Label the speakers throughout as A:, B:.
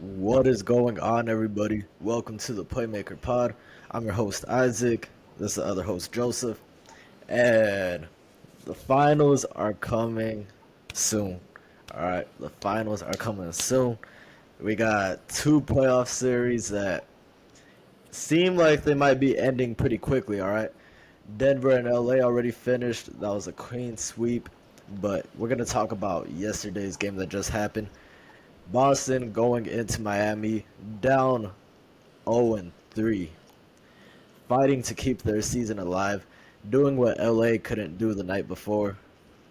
A: What is going on, everybody? Welcome to the Playmaker Pod. I'm your host, Isaac. This is the other host, Joseph. And the finals are coming soon. All right, the finals are coming soon. We got two playoff series that seem like they might be ending pretty quickly, all right? Denver and LA already finished. That was a clean sweep. But we're going to talk about yesterday's game that just happened. Boston going into Miami down 0-3, fighting to keep their season alive, doing what LA couldn't do the night before,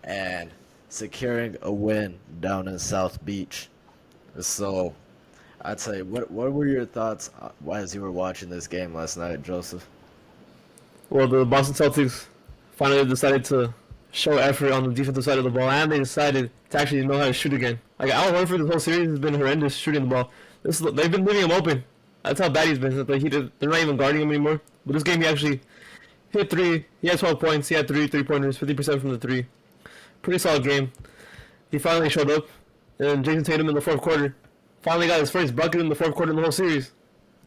A: and securing a win down in South Beach. So, I'd say, what were your thoughts as you were watching this game last night, Joseph?
B: Well, the Boston Celtics finally decided to show effort on the defensive side of the ball, and they decided to actually know how to shoot again. Like Al Horford, this whole series has been horrendous shooting the ball. They've been leaving him open. That's how bad he's been. They're not even guarding him anymore. But this game, he actually hit three. He had 12 points. He had three three-pointers, 50% from the three. Pretty solid game. He finally showed up. And Jason Tatum in the fourth quarter finally got his first bucket in the fourth quarter in the whole series.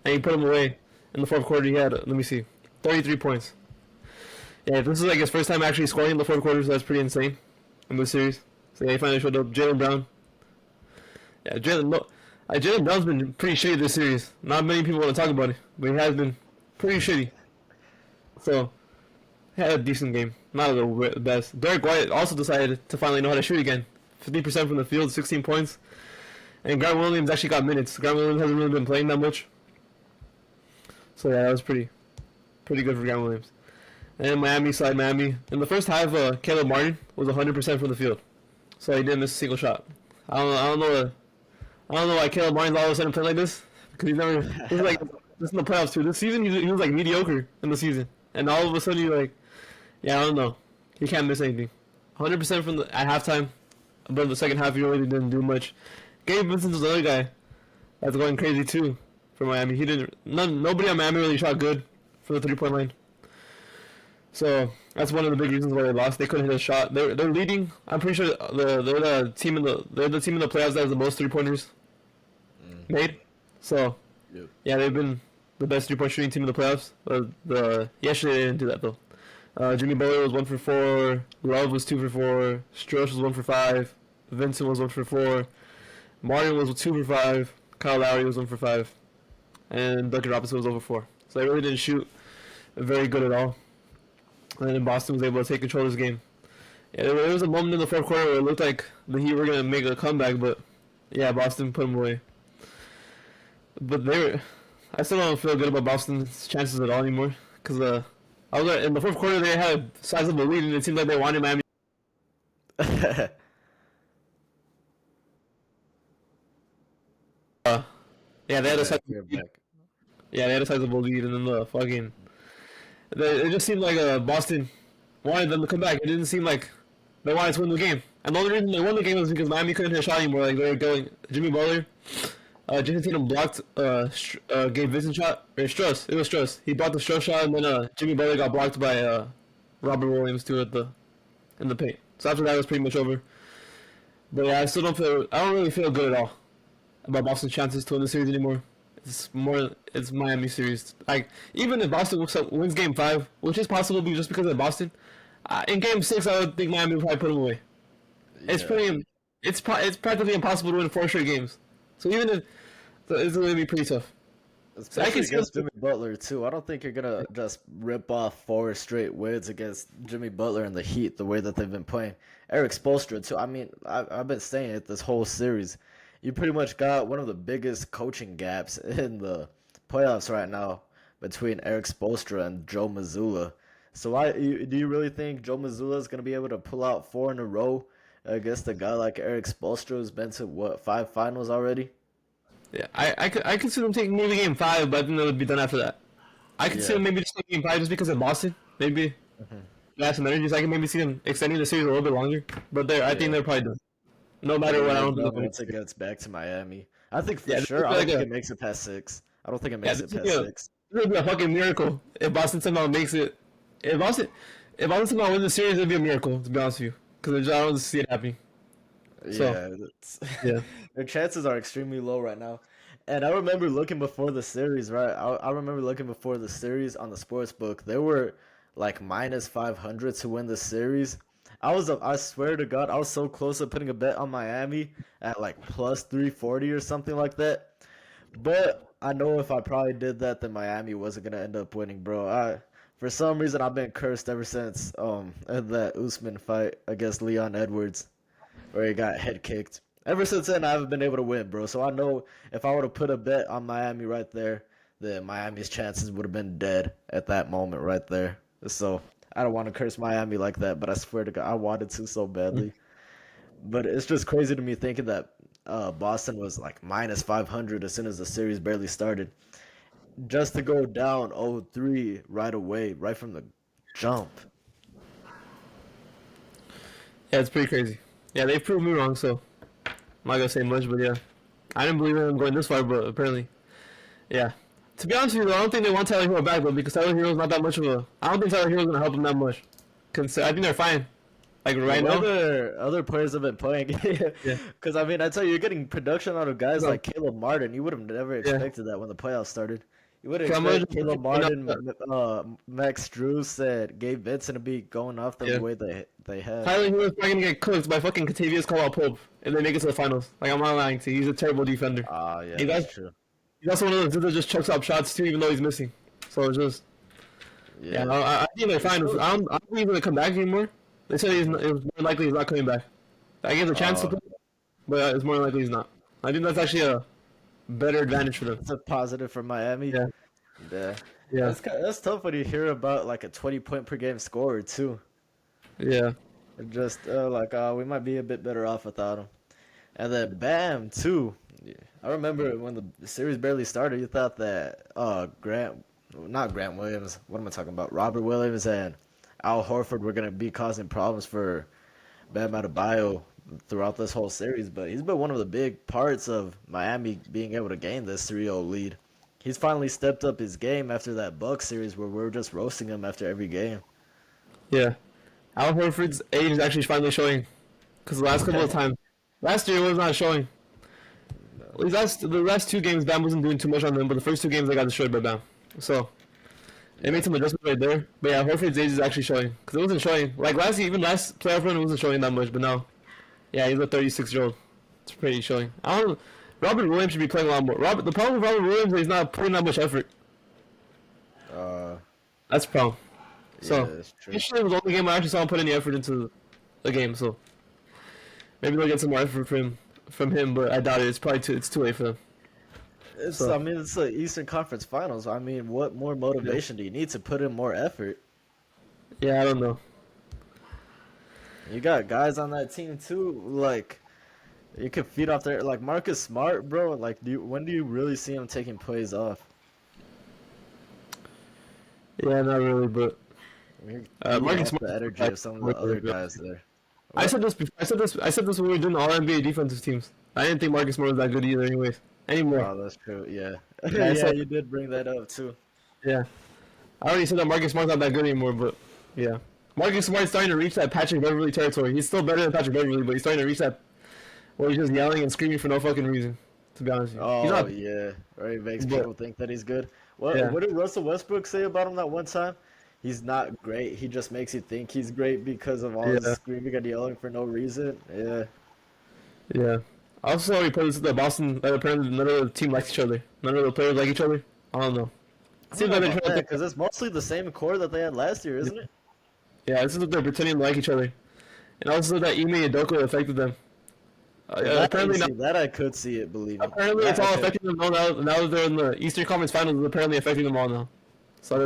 B: And he put him away. In the fourth quarter, he had, 33 points. Yeah, this is like his first time actually scoring in the fourth quarter, so that's pretty insane in this series. So yeah, he finally showed up. Jaylen Brown. Yeah, Jaylen Brown's been pretty shitty this series. Not many people want to talk about it, but he has been pretty shitty. So, he had a decent game. Not the best. Derek White also decided to finally know how to shoot again. 50% from the field, 16 points. And Grant Williams actually got minutes. Grant Williams hasn't really been playing that much. So yeah, that was pretty good for Grant Williams. And Miami. In the first half, Caleb Martin was 100% from the field, so he didn't miss a single shot. I don't know why Caleb Martin's all of a sudden playing like this, because he's never. This is like this in the playoffs too. This season he was like mediocre in the season, and all of a sudden I don't know. He can't miss anything. 100% from at halftime, but in the second half he really didn't do much. Gabe Vincent was another guy that's going crazy too for Miami. Nobody on Miami really shot good from the 3-point line. So that's one of the big reasons why they lost. They couldn't hit a shot. They're leading. I'm pretty sure they're the team in the playoffs that has the most 3-pointers made. So
A: Yep.
B: yeah, they've been the best 3-point shooting team in the playoffs. Yesterday they didn't do that though. Jimmy Butler was 1 for 4. Love was 2 for 4. Strosh was 1 for 5. Vincent was 1 for 4. Martin was 2 for 5. Kyle Lowry was 1 for 5. And Duncan Robinson was 0 for 4. So they really didn't shoot very good at all. And then Boston was able to take control of this game. Yeah, there was a moment in the fourth quarter where it looked like the Heat were going to make a comeback, but yeah, Boston put them away. But I still don't feel good about Boston's chances at all anymore. Because in the fourth quarter, they had a sizable lead, and it seemed like they wanted Miami. Yeah, they had a sizable lead. Yeah, they had a sizable lead, and then it just seemed like Boston wanted them to come back. It didn't seem like they wanted to win the game. And the only reason they won the game was because Miami couldn't hit a shot anymore. Like they were going, Jimmy Butler, Jason Tatum blocked Gabe Vincent shot. Or Struss. It was Struss. He blocked the Struss shot, and then Jimmy Butler got blocked by Robert Williams too in the paint. So after that, it was pretty much over. But yeah, I don't really feel good at all about Boston's chances to win the series anymore. It's Miami series. Like even if Boston wins Game 5, which is possible just because of Boston, in Game 6 I would think Miami would probably put them away. Yeah. It's practically impossible to win 4 straight games. So even if it's going to be pretty tough.
A: Especially against Jimmy Butler too. I don't think you're gonna just rip off 4 straight wins against Jimmy Butler and the Heat the way that they've been playing. Eric Spoelstra too. I mean, I've been saying it this whole series. You pretty much got one of the biggest coaching gaps in the playoffs right now between Eric Spoelstra and Joe Mazzulla. So do you really think Joe Mazzulla is going to be able to pull out 4 in a row against a guy like Eric Spoelstra who's been to, 5 finals already?
B: Yeah, I could see them taking maybe Game 5, but I think they would be done after that. I could see them maybe just taking Game 5 just because of Boston. Maybe they have some energy. So I can maybe see them extending the series a little bit longer. But I think they're probably done. No matter what, I don't think
A: once it gets back to Miami. I think for sure. I don't think it makes it past 6. I don't think it makes it past 6.
B: It would be a fucking miracle if Boston somehow makes it. If Boston somehow wins the series, it'd be a miracle, to be honest with you. Because I don't see it happening.
A: Yeah, their chances are extremely low right now. And I remember looking before the series, right? I remember looking before the series on the sports book. They were like minus 500 to win the series. I swear to God, I was so close to putting a bet on Miami at like plus 340 or something like that. But I know if I probably did that, then Miami wasn't gonna end up winning, bro. For some reason I've been cursed ever since that Usman fight against Leon Edwards where he got head kicked. Ever since then, I haven't been able to win, bro. So I know if I would have put a bet on Miami right there, then Miami's chances would have been dead at that moment right there. So I don't want to curse Miami like that, but I swear to God, I wanted to so badly. But it's just crazy to me thinking that Boston was like minus 500 as soon as the series barely started, just to go down 0-3 right away, right from the jump.
B: Yeah, it's pretty crazy. Yeah, they proved me wrong, so I'm not gonna say much, but yeah, I didn't believe in them going this far, but apparently, yeah. To be honest with you, though, I don't think they want Tyler Hero back, though, because Tyler Hero's not that much of a. I don't think Tyler Hero's gonna help them that much. Cause I think they're fine, like right now.
A: Other players have been playing,
B: Yeah.
A: because I mean, I tell you, you're getting production out of guys
B: No.
A: like Caleb Martin. You would have never
B: Yeah.
A: expected that when the playoffs started. You would
B: Okay, I'm gonna
A: expect
B: just
A: Caleb
B: point out
A: Martin, Max Strus, and Gabe Vincent to be going off the
B: Yeah.
A: way they have.
B: Tyler Hero's probably gonna get cooked by fucking Katavious Caldwell-Pope if they make it to the finals. Like I'm not lying to you, he's a terrible defender.
A: Ah, yeah,
B: He
A: that's
B: does.
A: true.
B: He's also one of those dudes that just chucks up shots too, even though he's missing. So it's just. Yeah,
A: Yeah,
B: I think they're fine. I don't think he's gonna come back anymore. They said it was more likely he's not coming back. I gave him a chance to
A: uh,
B: play, but it's more likely he's not. I think that's actually a better advantage for them.
A: it's a positive for Miami.
B: Yeah,
A: Yeah,
B: yeah,
A: that's tough when you hear about like a 20 point per game scorer too.
B: yeah,
A: It just we might be a bit better off without him. And then Bam too. Yeah. I remember when the series barely started, you thought that not Grant Williams. What am I talking about? Robert Williams and Al Horford were gonna be causing problems for Bam Adebayo throughout this whole series, but he's been one of the big parts of Miami being able to gain this 3-0 lead. He's finally stepped up his game after that Bucks series where we were just roasting him after every game.
B: yeah. Al Horford's age is actually finally showing, because the last couple of times, last year it was not showing. The last two games, Bam wasn't doing too much on them, but the first two games they got destroyed by Bam. So they made some adjustments right there. But yeah, Horford's age is actually showing, because it wasn't showing. Like last playoff run, it wasn't showing that much, but now, yeah, he's a 36-year-old. It's pretty showing. I don't. Robert Williams should be playing a lot more. The problem with Robert Williams is he's not putting that much effort.
A: Uh,
B: That's the problem.
A: yeah,
B: So
A: that's true.
B: yesterday was the only game I actually saw him put any effort into the game. So maybe they'll get some more effort from him, but I doubt it. It's too late for them. So
A: I mean, it's the Eastern Conference Finals. I mean, what more motivation do you need to put in more effort?
B: yeah, I don't know.
A: You got guys on that team too, like you could feed off there, like Marcus Smart, bro. Like, when do you really see him taking plays off?
B: Yeah, not really, but
A: You're
B: Marcus
A: off
B: Smart.
A: the energy of some of the other guys there.
B: I said this. I said this. I said this when we were doing the All NBA defensive teams. I didn't think Marcus Smart was that good either, anyways. Anymore.
A: Oh, that's true. Yeah,
B: Yeah, I
A: yeah,
B: said,
A: you did bring that up too.
B: yeah. I already said that Marcus Smart's not that good anymore, but yeah. Marcus Smart's starting to reach that Patrick Beverly territory. He's still better than Patrick Beverly, but he's starting to reach that where he's just yelling and screaming for no fucking reason. To be honest with you. He's
A: Oh
B: not.
A: yeah, right. It makes
B: But-
A: people think that he's good. What
B: Yeah.
A: what did Russell Westbrook say about him that one time? He's not great. He just makes you think he's great because of all
B: Yeah.
A: his screaming and yelling for no reason. Yeah.
B: Yeah. I also saw he played with the Boston. That apparently none of the team likes each other. None of the players like each other. I don't know. Seems like they're trying to think.
A: Because it's mostly the same core that they had last year, isn't it?
B: Yeah, this is what they're pretending to like each other. And also that Ime Udoka affected them. Apparently,
A: That I could see it. Believe me.
B: apparently it's
A: That I
B: all
A: could-
B: affecting them now that they're in the Eastern Conference Finals. It's apparently affecting them all now. So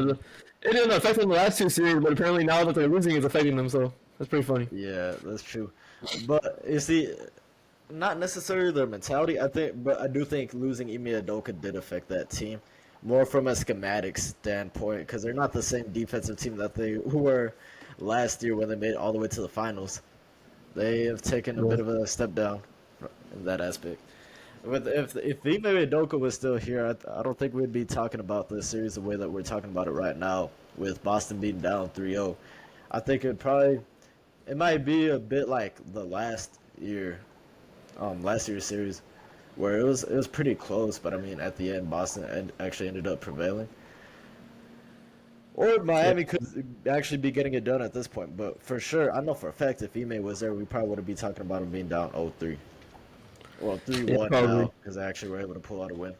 B: it didn't affect them the last two series, but apparently now that they're losing, it's affecting them. So that's pretty funny.
A: Yeah, that's true. But you see, not necessarily their mentality. But I do think losing Ime Udoka did affect that team more from a schematic standpoint because they're not the same defensive team that they were last year when they made it all the way to the finals. They have taken a bit of a step down in that aspect. If Ime Udoka was still here, I don't think we'd be talking about this series the way that we're talking about it right now, with Boston being down 3-0. I think it might be a bit like the last year's series, where it was pretty close, but I mean at the end Boston actually ended up prevailing. Or
B: Yeah,
A: Miami could actually be getting it done at this point, but for sure, I know for a fact if Ime was there, we probably wouldn't be talking about him being down 0-3. Well,
B: yeah,
A: 3-1
B: probably.
A: now, because they actually were able to pull out a win.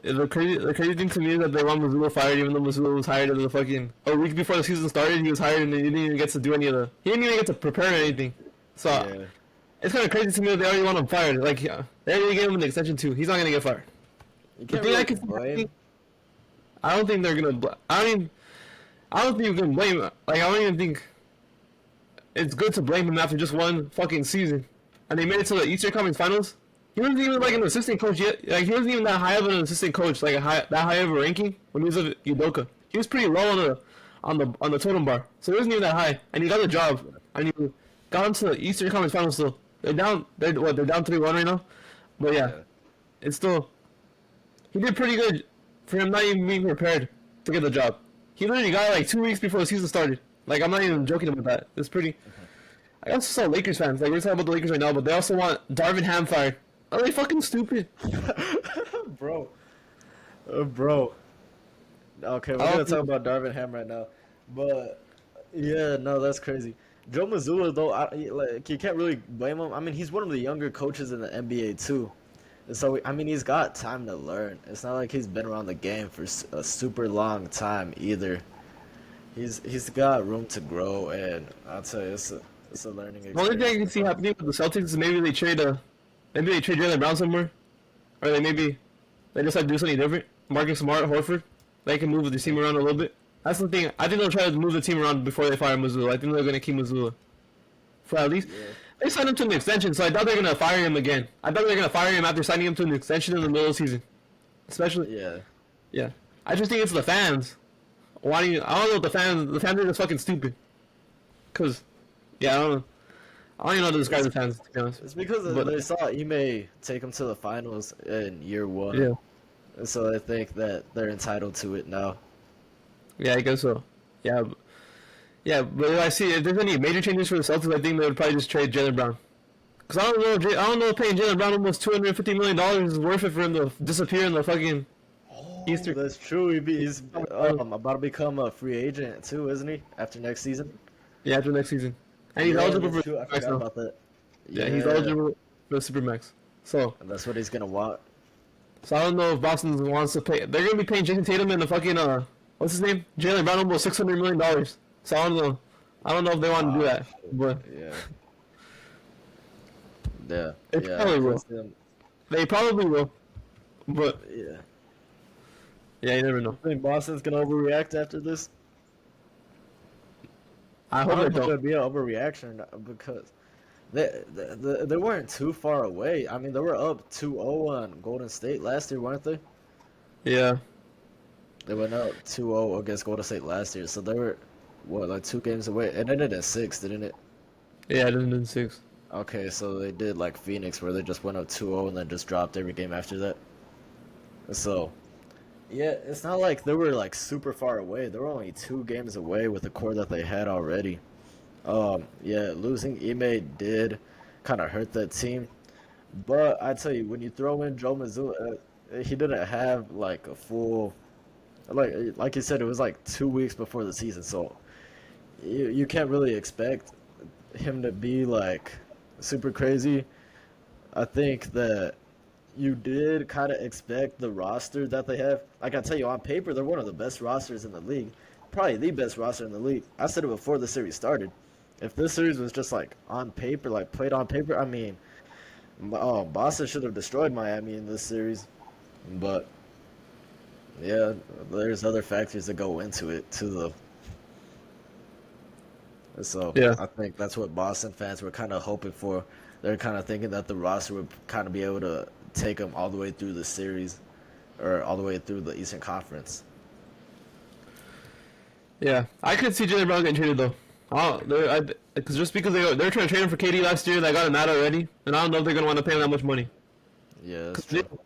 B: The crazy thing to me is that they want Missoula fired, even though Missoula was hired as the fucking a week before the season started. He was hired and he didn't even get to do any of the. He didn't even get to prepare anything. So
A: Yeah,
B: it's kind of crazy to me that they already want him fired. Like they already gave him an extension too. He's not gonna get fired.
A: you
B: The
A: can't
B: thing I
A: really
B: can see
A: blame.
B: happening, I don't think they're gonna. I mean, I don't think you can blame. Like I don't even think it's good to blame him after just one fucking season, and they made it to the Eastern Conference Finals. He wasn't even like an assistant coach yet. Like he wasn't even that high of an assistant coach, like that high of a ranking when he was at Udoka. He was pretty low on the totem bar, so he wasn't even that high, and he got the job, and he got into the Eastern Conference Finals. Still, they're down. They're down 3-1 right now, but yeah,
A: Yeah,
B: it's still he did pretty good for him not even being prepared to get the job. He literally got it like 2 weeks before the season started. Like I'm not even joking about that. It's pretty. I also saw Lakers fans. Like we're talking about the Lakers right now, but they also want Darvin Ham fired. Are they fucking stupid?
A: bro, bro. Okay, we're
B: I
A: gonna
B: don't
A: talk
B: think.
A: about Darvin Ham right now, but yeah, no, that's crazy. Joe Mazzulla though, like you can't really blame him. I mean, he's one of the younger coaches in the NBA too. And so, I mean, he's got time to learn. It's not like he's been around the game for a super long time either. He's got room to grow, and I'll tell you, it's a learning
B: The only thing I
A: experience.
B: can see happening with the Celtics is maybe they trade Jalen Brown somewhere, or they decide to do something different. Marcus Smart, Horford, they can move the team around a little bit. That's the thing. I think they'll try to move the team around before they fire Missoula. I think they're gonna keep Missoula for at least.
A: Yeah,
B: They signed him to an extension, so I thought they were gonna fire him again. I thought they were gonna fire him after signing him to an extension in the middle of the season. Especially,
A: yeah.
B: yeah. I just think it's the fans. Why do you? I don't know if the fans are just fucking stupid. Cause, yeah, I don't know. I don't even know how to describe the fans, to be honest.
A: It's because
B: But
A: they saw Ime take him to the finals in year one,
B: yeah,
A: and so they think that they're entitled to it now.
B: yeah, I guess so. Yeah, yeah. But if there's any major changes for the Celtics, I think they would probably just trade Jalen Brown. Cause I don't know if paying Jalen Brown almost $250 million is worth it for him to disappear in the fucking
A: Oh,
B: Eastern.
A: that's true. He's about to become a free agent too, isn't he? After next season.
B: Yeah, after next season, and he's
A: Yeah,
B: eligible
A: that's
B: for
A: true. I
B: Supermax
A: forgot
B: now.
A: about that.
B: Yeah, he's
A: Yeah,
B: eligible for the Supermax. So,
A: and that's what he's gonna want.
B: so I don't know if Boston wants to pay. They're gonna be paying Jason Tatum and the fucking what's his name, Jalen Brown almost $600 million. So I don't know. I don't know if they want to do
A: Ah,
B: that, but
A: yeah, yeah,
B: they
A: yeah.
B: probably
A: I can
B: will.
A: see him.
B: They probably will. But
A: Yeah.
B: yeah, you never know.
A: I think Boston's gonna overreact after this.
B: I
A: I
B: hope
A: don't know
B: they
A: if it's
B: don't.
A: gonna be an overreaction because they weren't too far away. I mean, they were up 2-0 on Golden State last year, weren't they?
B: Yeah,
A: They went up 2-0 against Golden State last year, so they were what like 2 games away. It ended in six, didn't it?
B: yeah, it ended in six.
A: Okay, so they did like Phoenix, where they just went up 2-0 and then just dropped every game after that. So yeah, it's not like they were like super far away. They were only 2 games away with the core that they had already. Yeah, losing Ime did kind of hurt that team. But I tell you, when you throw in Joe Mazzulla, he didn't have like a full, like you said, it was like 2 weeks before the season, so you can't really expect him to be like super crazy. I think that you did kind of expect the roster that they have. Like I tell you, on paper, they're one of the best rosters in the league, probably the best roster in the league. I said it before the series started. If this series was just like on paper, like played on paper, I mean, oh, Boston should have destroyed Miami in this series. But yeah, there's other factors that go into it too, though. So
B: Yeah,
A: I think that's what Boston fans were kind of hoping for. They're kind of thinking that the roster would kind of be able to take them all the way through the series, or all the way through the Eastern Conference.
B: yeah. I could see Jalen Brown getting traded though. Cause just because they're trying to trade him for KD last year, that got him out already, and I don't know if they're gonna want to pay him that much money.
A: Yeah, that's
B: 'Cause they,
A: true.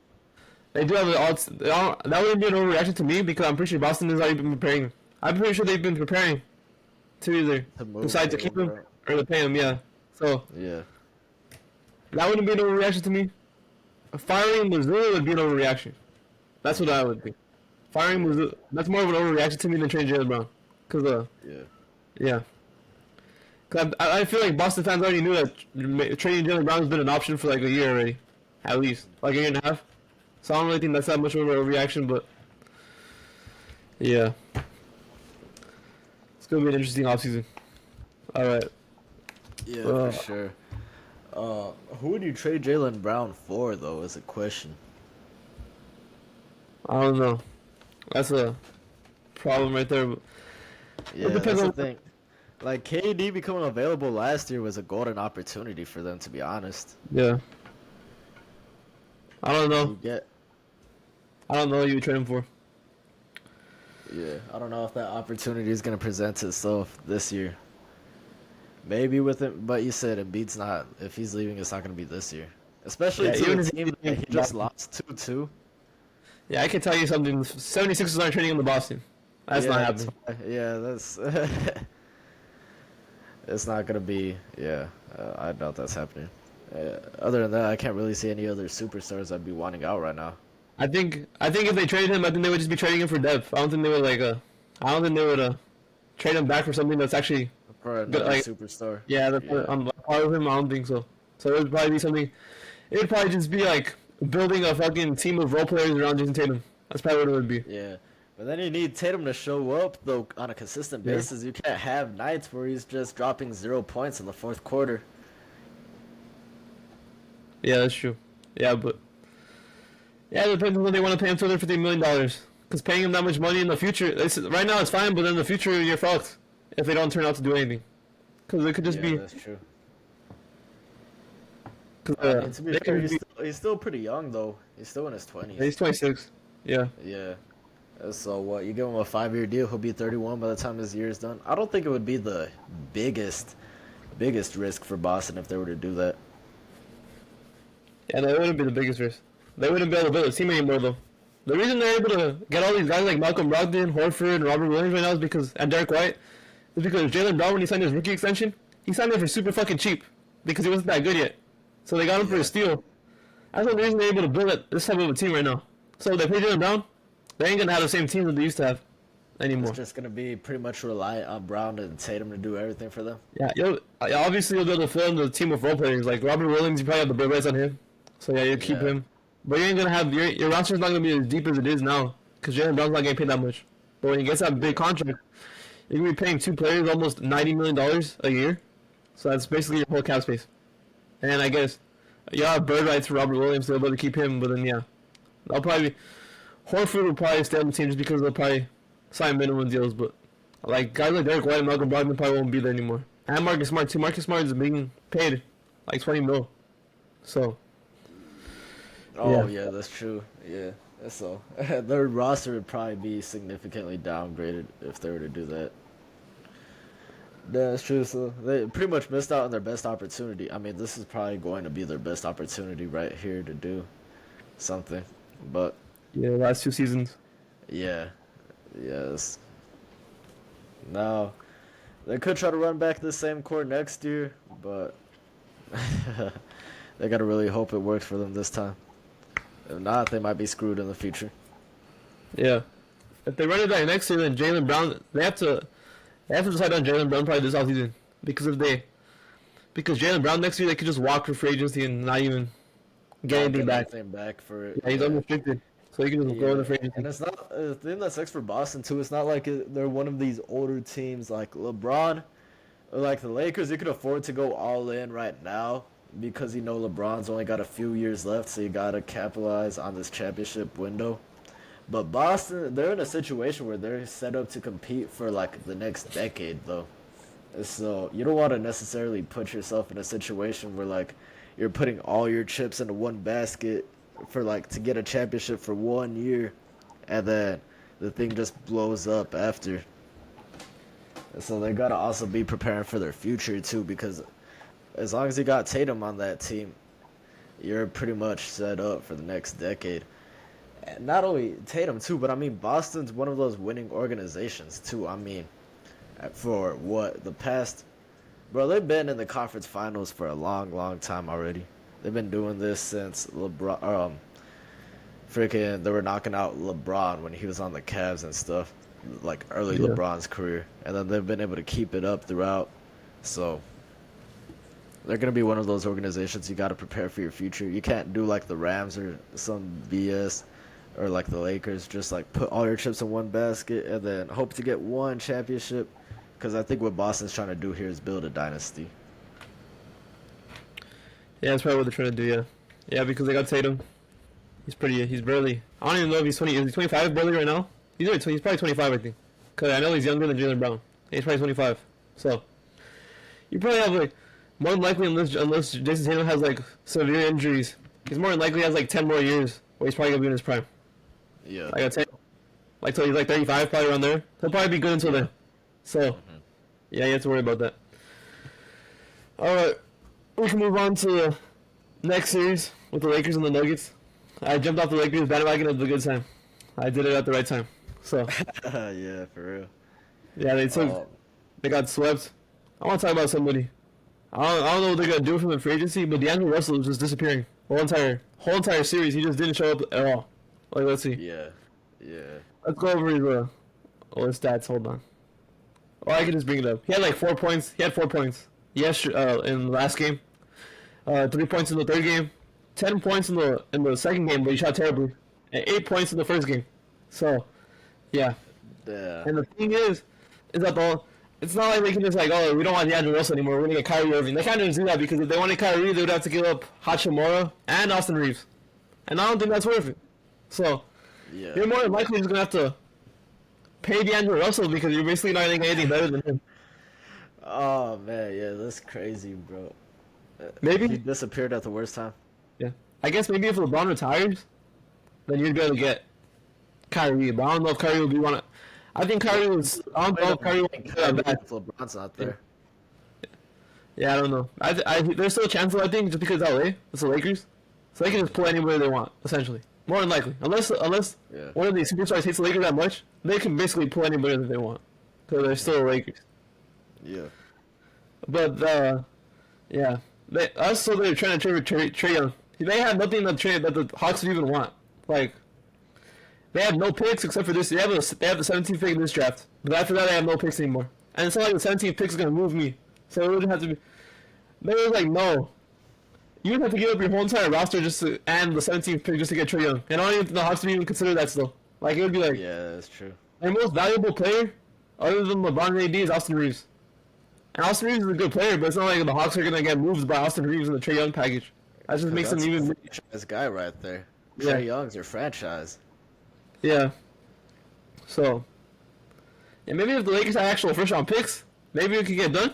B: they do have the odds. That wouldn't be an overreaction to me because I'm pretty sure Boston has already been preparing. I'm pretty sure they've been preparing to either
A: To move
B: decide to
A: him
B: keep him
A: over.
B: or to pay him. Yeah. So
A: Yeah.
B: that wouldn't be an overreaction to me. firing Missouri would be an overreaction. That's what I would think. Firing
A: Yeah,
B: Missouri, that's more of an overreaction to me than trading Jalen Brown. Cause
A: yeah,
B: yeah. Cause I feel like Boston fans already knew that trading Jalen Brown has been an option for like a year already, at least like a year and a half. So I don't really think that's that much of a overreaction, but yeah, it's gonna be an interesting offseason. All right.
A: yeah, for
B: Uh,
A: sure. Who would you trade Jalen Brown for, though? Is a question.
B: I don't know. That's a problem right there. It
A: Yeah,
B: depends
A: that's the
B: on.
A: thing. Like KD becoming available last year was a golden opportunity for them, to be honest.
B: Yeah. I don't know.
A: You get,
B: I don't know what you would trade him for.
A: yeah, I don't know if that opportunity is gonna present itself this year. Maybe with it, but you said Embiid's not. If he's leaving, it's not gonna be this year. Especially
B: Yeah,
A: to the
B: even if
A: team that he just lost 2-2.
B: yeah, I can tell you something. 76ers aren't trading him to Boston. That's not
A: Yeah,
B: happening.
A: yeah, that's it's not gonna be. Yeah, I doubt that's happening. Other than that, I can't really see any other superstars I'd be wanting out right now.
B: I think if they traded him, I think they would just be trading him for depth. I don't think they would I don't think they would trade him back for something that's actually
A: For
B: good.
A: another
B: Like
A: superstar.
B: yeah, that's
A: Yeah,
B: on part of him. I don't think so. So it would probably be something. It would probably just be like building a fucking team of role players around Jason Tatum. That's probably what it would be.
A: yeah. But then you need Tatum to show up though on a consistent
B: Yeah.
A: basis. You can't have nights where he's just dropping 0 points in the fourth quarter.
B: Yeah, that's true. Yeah, but yeah, it depends on when they want to pay him $250 million. Because paying him that much money in the future, right now it's fine, but in the future you're fucked if they don't turn out to do anything. Because it could just
A: Yeah,
B: be.
A: that's true.
B: Cause,
A: I mean, to be
B: they
A: fair,
B: could be
A: he's still pretty young though. He's still in his
B: he's
A: 20s.
B: 26. Yeah.
A: Yeah. So what? You give him a 5-year deal, he'll be 31 by the time his year is done. I don't think it would be the biggest, biggest risk for Boston if they were to do that.
B: Yeah, that wouldn't be the biggest risk. They wouldn't be able to build a team anymore, though. The reason they're able to get all these guys like Malcolm Brogdon, Horford, and Robert Williams right now is because, and Derek White, is because Jalen Brown, when he signed his rookie extension, he signed him for super fucking cheap because he wasn't that good yet. So they got him for
A: Yeah.
B: a steal. That's the reason they're able to build this type of a team right now. So if they pay Jalen Brown, they ain't gonna have the same team that they used to have anymore.
A: It's just gonna be pretty much reliant on Brown and Tatum to do everything for them.
B: Yeah, obviously you'll be able to fill in the team with role players like Robert Williams. You probably have the bird rights on him, so yeah, you keep
A: Yeah.
B: him. But you ain't gonna have your roster's not gonna be as deep as it is now because Jalen Brown's not getting paid that much. But when he gets that big contract, you're gonna be paying two players almost $90 million a year. So that's basically your whole cap space. And I guess you have bird rights for Robert Williams, so they'll be able to keep him. But then yeah, I'll probably Horford will probably stay on the team just because they'll probably sign minimum deals. But like guys like Derek White and Malcolm Brogdon probably won't be there anymore. And Marcus Smart too. Marcus Smart is being paid like 20 mil. So
A: Oh
B: yeah.
A: yeah, that's true. Yeah. So their roster would probably be significantly downgraded if they were to do that. Yeah, that's true. So they pretty much missed out on their best opportunity. I mean, this is probably going to be their best opportunity right here to do something. But
B: Yeah, last two seasons.
A: yeah, yes. Now they could try to run back the same core next year, but they gotta really hope it works for them this time. If not, they might be screwed in the future.
B: Yeah. If they run it back next year, then Jalen Brown they have to decide on Jalen Brown probably this offseason. Because Jalen Brown next year they could just walk for free agency and not even get
A: Not
B: anything
A: get
B: back.
A: anything back for it.
B: Yeah, he's
A: Yeah.
B: unrestricted. So he can just go in
A: Yeah,
B: the free
A: and
B: agency.
A: it's not the thing that sucks for Boston too. It's not like they're one of these older teams like LeBron or like the Lakers. You could afford to go all in right now because you know LeBron's only got a few years left, so you gotta capitalize on this championship window. But Boston, they're in a situation where they're set up to compete for like the next decade, though. So you don't want to necessarily put yourself in a situation where like you're putting all your chips into one basket for like to get a championship for 1 year, and then the thing just blows up after. So they gotta also be preparing for their future too, because as long as you got Tatum on that team, you're pretty much set up for the next decade. And not only Tatum too, but I mean Boston's one of those winning organizations too. I mean, for what the past, bro, they've been in the conference finals for a long, long time already. They've been doing this since LeBron. Freaking, they were knocking out LeBron when he was on the Cavs and stuff, like early
B: Yeah.
A: LeBron's career, and then they've been able to keep it up throughout. So they're gonna be one of those organizations you got to prepare for your future. You can't do like the Rams or some BS, or like the Lakers, just like put all your chips in one basket and then hope to get one championship. Because I think what Boston's trying to do here is build a dynasty.
B: Yeah, that's probably what they're trying to do. Yeah, yeah, because they got Tatum. He's barely. I don't even know if he's 20. Is he 25 barely right now? He's probably 25, I think. Cause I know he's younger than Jaylen Brown. He's probably 25. So you probably have like more than likely, unless Jason Tatum has like severe injuries, he's more than likely has like 10 more years where he's probably gonna be in his prime.
A: Yeah.
B: Like I tell you, like till he's like 35, probably around there. He'll probably be good until then. So yeah, you have to worry about that. All right, we can move on to the next series with the Lakers and the Nuggets. I jumped off the Lakers bandwagon at the good time. I did it at the right time. So
A: Yeah, for real.
B: yeah, they got swept. I want to talk about somebody. I don't know what they're gonna do from the free agency, but D'Angelo Russell is just disappearing. Whole entire series, he just didn't show up at all. Like, let's see.
A: Yeah. Yeah.
B: Let's go over his stats. Hold on. Or I can just bring it up. He had like 4 points. He had 4 points. Yes, in the last game. 3 points in the third game. 10 points in the second game, but he shot terribly. And 8 points in the first game. So, yeah.
A: Yeah.
B: And the thing is that it's not like they can just like, oh, we don't want D'Angelo Russell anymore. We're gonna get Kyrie Irving. They can't just do that because if they wanted Kyrie, they would have to give up Hachimura and Austin Reeves, and I don't think that's worth it. So,
A: Yeah.
B: you're more than likely just gonna have to pay D'Angelo Russell because you're basically not gonna get anything better than him.
A: Oh man, yeah, that's crazy, bro.
B: Maybe.
A: He disappeared at the worst time.
B: Yeah. I guess maybe if LeBron retires, then you'd be able to get Kyrie. But I don't know if Kyrie will be one. I think Kyrie was. I don't know if Kyrie will be that bad.
A: If LeBron's not there.
B: Yeah, I don't know. There's still a chance, though, I think, just because it's LA. It's the Lakers. So they can just pull anybody they want, essentially. More than likely. Unless
A: Yeah.
B: one of these superstars hates the Lakers that much, they can basically pull anybody that they want. Because they're still the Lakers.
A: Yeah.
B: But, yeah. So they're trying to trade Trae Young. They have nothing in the trade that the Hawks would even want. Like, they have no picks except for this. They have the 17th pick in this draft. But after that, they have no picks anymore. And it's not like the 17th pick is going to move me. So it would have to be. They were like, no. You would have to give up your whole entire roster and the 17th pick just to get Trae Young. And I don't even think the Hawks would even consider that still. Like, it would be like.
A: Yeah, that's true.
B: Their most valuable player, other than LeBron and AD, is Austin Reeves. And Austin Reeves is a good player, but it's not like the Hawks are going to get moved by Austin Reeves in the Trae Young package. That just makes them even.
A: This guy right there.
B: Yeah.
A: Trae Young's your franchise.
B: Yeah. So. Yeah, maybe if the Lakers had actual first round picks, maybe it could get done.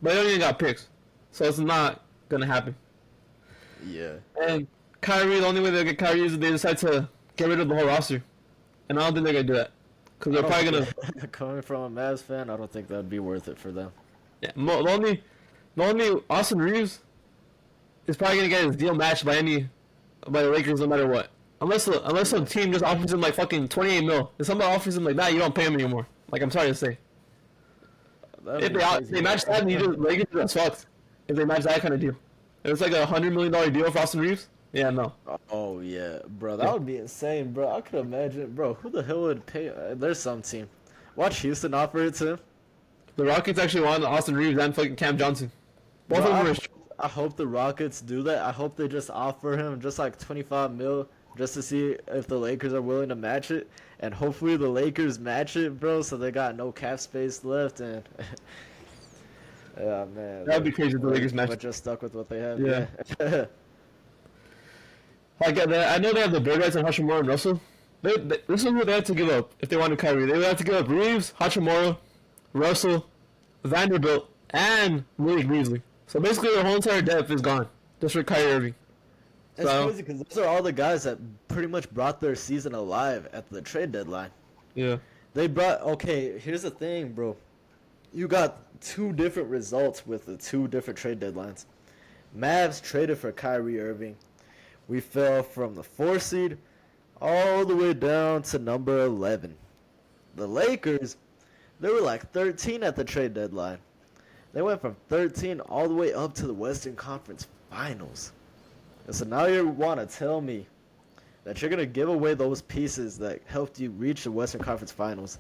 B: But they don't even got picks. So it's not going to happen.
A: Yeah.
B: And Kyrie, the only way they'll get Kyrie is if they decide to get rid of the whole roster. And I don't think they're going to do that. Because they're probably going to.
A: Coming from a Mavs fan, I don't think that'd be worth it for them.
B: Yeah, the only Austin Reeves is probably going to get his deal matched by the Lakers no matter what. Unless some team just offers him like fucking 28 mil. If somebody offers him like that, you don't pay him anymore. Like, I'm sorry to say. If they match that, then the Lakers are just fucked. If they match that kind of deal. If it's like a $100 million deal for Austin Reeves, yeah, no.
A: Oh, yeah. Bro, that would be insane, bro. I could imagine. Bro, who the hell would pay? There's some team. Watch Houston offer it to him.
B: The Rockets actually want Austin Reeves and fucking Cam Johnson. Both
A: Bro,
B: of them are.
A: I hope the Rockets do that. I hope they just offer him just like 25 mil just to see if the Lakers are willing to match it. And hopefully the Lakers match it, bro, so they got no cap space left. And yeah, man.
B: That would be crazy if the Lakers match
A: But just stuck with what they have.
B: Yeah.
A: Yeah.
B: Like, I know they have the Burgers and Hachimura and Russell. This is what they had to give up if they wanted Kyrie. They would have to give up Reeves, Hachimura, Russell, Vanderbilt, and Malik Beasley. So basically their whole entire depth is gone. Just for Kyrie Irving.
A: It's
B: So,
A: crazy because those are all the guys that pretty much brought their season alive at the trade deadline.
B: yeah.
A: Okay, here's the thing, bro. You got two different results with the two different trade deadlines. Mavs traded for Kyrie Irving. We fell from the 4 seed all the way down to number 11. The Lakers, they were like 13 at the trade deadline. They went from 13 all the way up to the Western Conference Finals. And so now you want to tell me that you're gonna give away those pieces that helped you reach the Western Conference Finals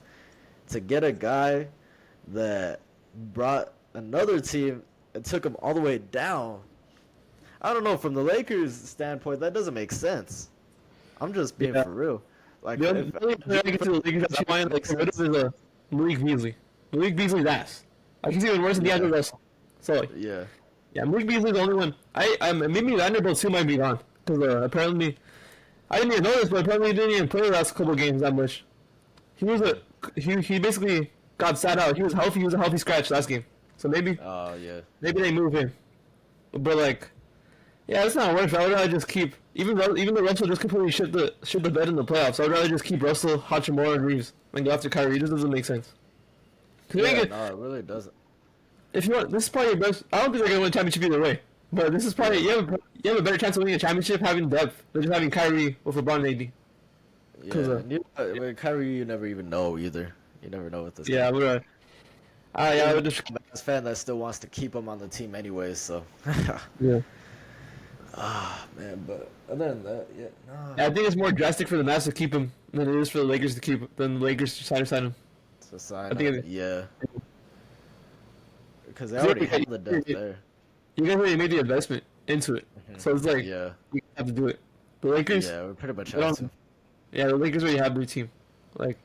A: to get a guy that brought another team and took them all the way down. I don't know. From the Lakers' standpoint, that doesn't make sense. I'm just being
B: Yeah.
A: for real. Like,
B: The only player I get to the Lakers that you want to
A: makes
B: get rid of
A: sense.
B: is Malik Beasley. Malik Beasley's ass. Like he's even worse than
A: Yeah,
B: DeAndre Russell. So
A: yeah,
B: yeah, Malik Beasley's the only one. Maybe Vanderbilt too might be gone because apparently I didn't even know this, but apparently he didn't even play the last couple of games that much. He was he basically got sat out. He was healthy. He was a healthy scratch last game. So
A: oh yeah,
B: maybe they move him. But like, yeah, it's not worth it. I would rather just keep even though Russell just completely shit the bed in the playoffs. I'd rather just keep Russell, Hachimura, and Reeves and go after Kyrie. This doesn't make sense. 'Cause
A: yeah. No, it really doesn't.
B: if you want, this is probably your best. I don't think they're gonna win a championship either way. But this is probably you have a better chance of winning a championship having depth than just having Kyrie with LeBron and AD.
A: Yeah,
B: 'Cause,
A: with Kyrie, you never even know either. You never know what this.
B: Yeah, but I would just
A: As fan that still wants to keep him on the team anyways. So,
B: yeah.
A: man. But other than that, yeah, no.
B: I think it's more drastic for the Mavs to keep him than it is for the Lakers to keep than the Lakers to sign him.
A: It's a sign.
B: I think
A: Yeah, because they already have the depth there.
B: You guys already made the investment into it, so it's like
A: Yeah,
B: you have to do it. The Lakers,
A: yeah, we pretty much
B: they
A: have
B: don't-
A: to.
B: yeah, the Lakers already have their team. Like,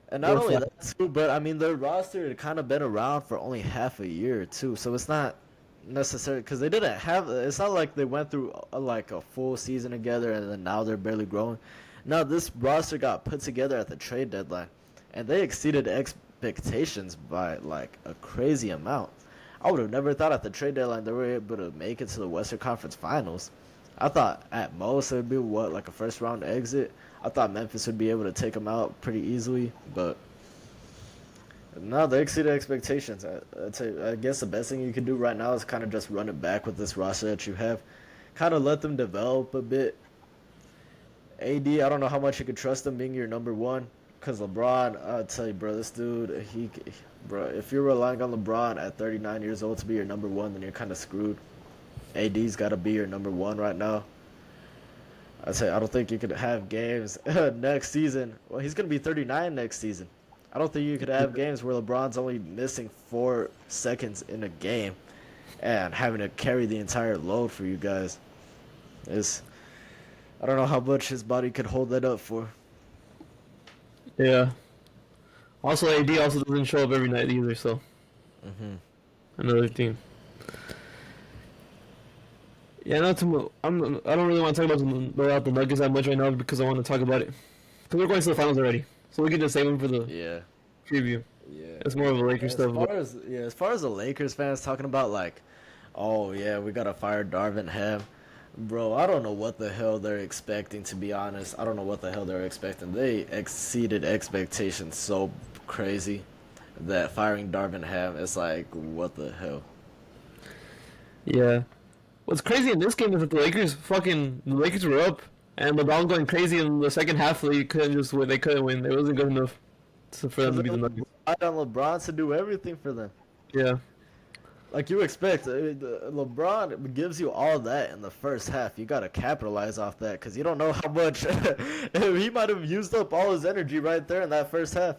A: And not
B: Or
A: only
B: flat.
A: that too, but I mean their roster had kind of been around for only half a year too, so it's not necessary because they didn't have. It's not like they went through like a full season together and then now they're barely growing. No, this roster got put together at the trade deadline, and they exceeded expectations by like a crazy amount. I would have never thought at the trade deadline they were able to make it to the Western Conference Finals. I thought at most it would be what, like a first round exit. I thought Memphis would be able to take them out pretty easily, but no, they exceeded expectations. I guess the best thing you can do right now is kind of just run it back with this roster that you have. Kind of let them develop a bit. AD, I don't know how much you could trust him being your number one. Because LeBron, I'll tell you, bro, this dude, bro, if you're relying on LeBron at 39 years old to be your number one, then you're kind of screwed. AD's got to be your number one right now. I say I don't think you could have games next season. Well, he's gonna be 39 next season. I don't think you could have games where LeBron's only missing 4 seconds in a game and having to carry the entire load for you guys. I don't know how much his body could hold that up for.
B: yeah. Also, AD also doesn't show up every night either, so another thing. Yeah, not too. I don't really want to talk about the Nuggets that much right now because I want to talk about it. Because we're going to the finals already, so we can just save them for the
A: Yeah.
B: preview.
A: Yeah.
B: It's more of a Lakers stuff.
A: As far as the Lakers fans talking about like, oh yeah, we gotta fire Darvin Ham, bro. I don't know what the hell they're expecting. To be honest, I don't know what the hell they're expecting. They exceeded expectations so crazy that firing Darvin Ham is like, what the hell?
B: Yeah. What's crazy in this game is that the Lakers were up, and LeBron going crazy in the second half. They couldn't just win. They couldn't win. It wasn't good enough for them to beat the Nuggets.
A: relied on LeBron to do everything for them.
B: Yeah.
A: Like you expect, LeBron gives you all that in the first half. You gotta capitalize off that because you don't know how much he might have used up all his energy right there in that first half.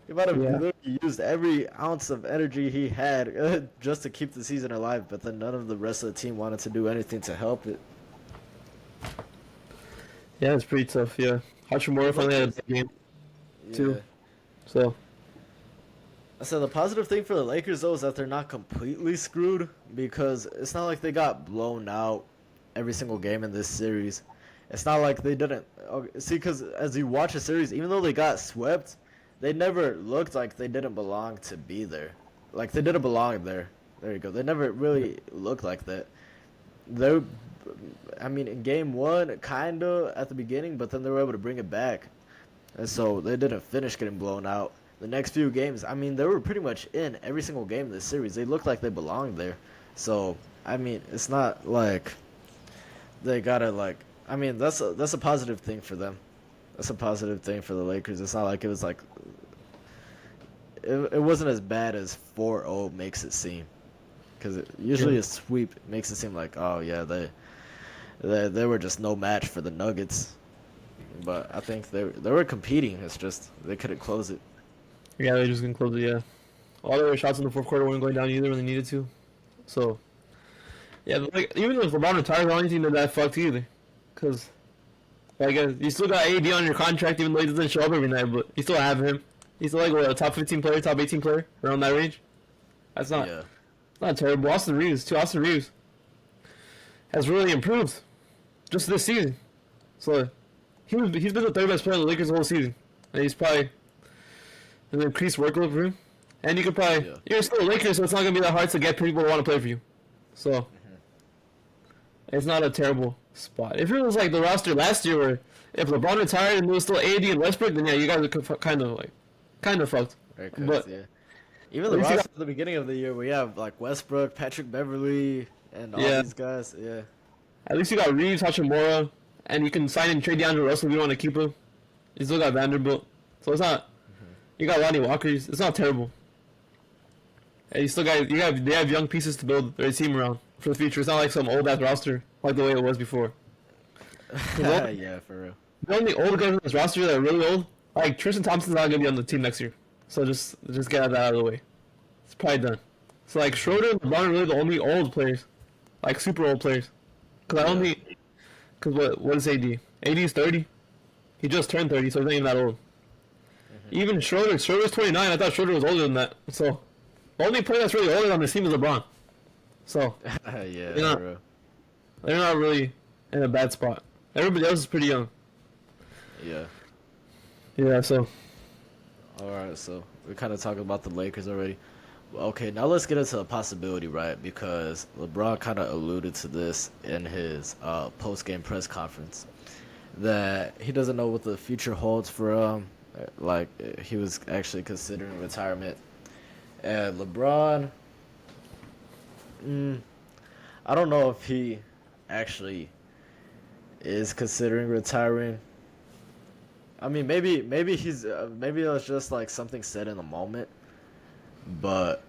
A: He might have literally used every ounce of energy he had just to keep the season alive, but then none of the rest of the team wanted to do anything to help it.
B: Yeah, it's pretty tough. Yeah. Hachimura finally had a big game too.
A: Yeah.
B: So
A: So the positive thing for the Lakers though is that they're not completely screwed because it's not like they got blown out every single game in this series. It's not like they didn't see because as you watch a series, even though they got swept, they never looked like they didn't belong to be there. Like they didn't belong there. There you go. They never really looked like that. They, I mean, in game one, kinda at the beginning, but then they were able to bring it back, and so they didn't finish getting blown out. The next few games, I mean, they were pretty much in every single game in this series. They looked like they belonged there. So, I mean, it's not like they gotta like. I mean, that's a positive thing for them. That's a positive thing for the Lakers. It's not like it was like. It wasn't as bad as 4-0 makes it seem. because usually
B: Yeah.
A: a sweep makes it seem like, oh yeah, they were just no match for the Nuggets. But I think they were competing. It's just they couldn't close it.
B: Yeah, they just gonna close it. Yeah, all their shots in the fourth quarter weren't going down either when they needed to. So yeah, but like even if LeBron retires, I don't think that fucked either, because like you still got AD on your contract even though he doesn't show up every night, but you still have him. He's still like what, a top 15 player, top 18 player around that range. That's
A: Yeah,
B: not terrible. Austin Reeves has really improved just this season. So he's been the third best player in the Lakers the whole season, and he's probably an increased workload for him. And you could probably
A: yeah,
B: you're still a Lakers, so it's not gonna be that hard to get people to want to play for you. So it's not a terrible spot. If it was like the roster last year, where if LeBron retired and there was still AD and Westbrook, then yeah, you guys are kind of fucked.
A: very close.
B: But
A: Yeah, even
B: at
A: the
B: least you
A: roster
B: got,
A: at the beginning of the year, we have like Westbrook, Patrick Beverly, and all
B: yeah,
A: these guys. Yeah,
B: at least you got Reeves, Hachimura, and you can sign and trade DeAndre Russell if you want to keep him. You still got Vanderbilt, so it's not. You got Lonnie Walker. It's not terrible. And you still got they have young pieces to build their team around for the future. It's not like some old ass roster like the way it was before.
A: yeah, for real.
B: The only old guys in this roster that are really old, like Tristan Thompson's not gonna be on the team next year. So just get that out of the way. It's probably done. So like Schroeder and LeBron are really the only old players, like super old players. Cause what is AD? AD is 30. He just turned 30, so he's not even that old. Even Schroeder's 29. I thought Schroeder was older than that. So the only player that's really older on this team is LeBron. So
A: Yeah,
B: they're not,
A: for real.
B: they're not really in a bad spot. Everybody else is pretty young.
A: Yeah.
B: Yeah, so
A: All right, so we're kind of talking about the Lakers already. Okay, now let's get into a possibility, right? Because LeBron kind of alluded to this in his post-game press conference that he doesn't know what the future holds for like he was actually considering retirement. And LeBron, I don't know if he actually is considering retiring. I mean, maybe he's maybe it was just like something said in the moment, but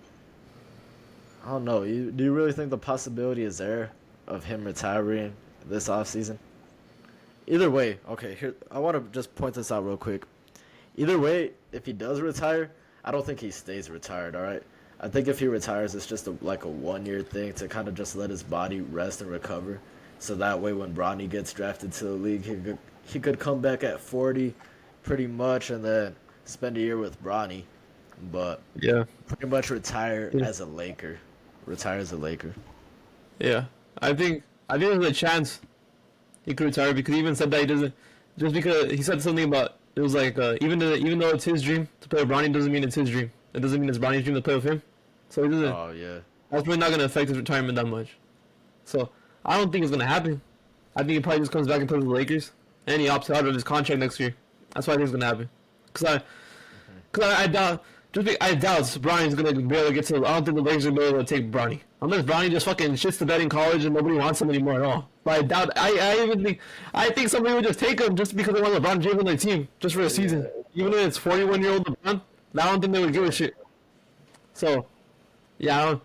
A: I don't know. Do you really think the possibility is there of him retiring this offseason? Either way, okay, here I want to just point this out real quick. Either way, if he does retire, I don't think he stays retired, all right? I think if he retires, it's just like a 1 year thing to kind of just let his body rest and recover. So that way when Bronny gets drafted to the league, he could come back at 40 pretty much and then spend a year with Bronny. But
B: yeah.
A: pretty much retire
B: Yeah.
A: as a Laker. Retire as a Laker.
B: Yeah, I think there's a chance he could retire because he even said that he doesn't. Just because he said something about it was like even though it's his dream to play with Bronny doesn't mean it's his dream. It doesn't mean it's Bronny's dream to play with him. So he doesn't.
A: Oh, yeah.
B: That's probably not gonna affect his retirement that much. So I don't think it's gonna happen. I think he probably just comes back and plays with the Lakers and he opts out of his contract next year. That's what I think is gonna happen. Cause I doubt. I doubt Bronny's gonna be able to get to. I don't think the Lakers are gonna be able to take Bronny unless Bronny just fucking shits the bed in college and nobody wants him anymore at all. But I doubt. I think somebody would just take him just because they want LeBron James on their team just for a season. Even if it's 41-year-old LeBron, I don't think they would give a shit. So, yeah,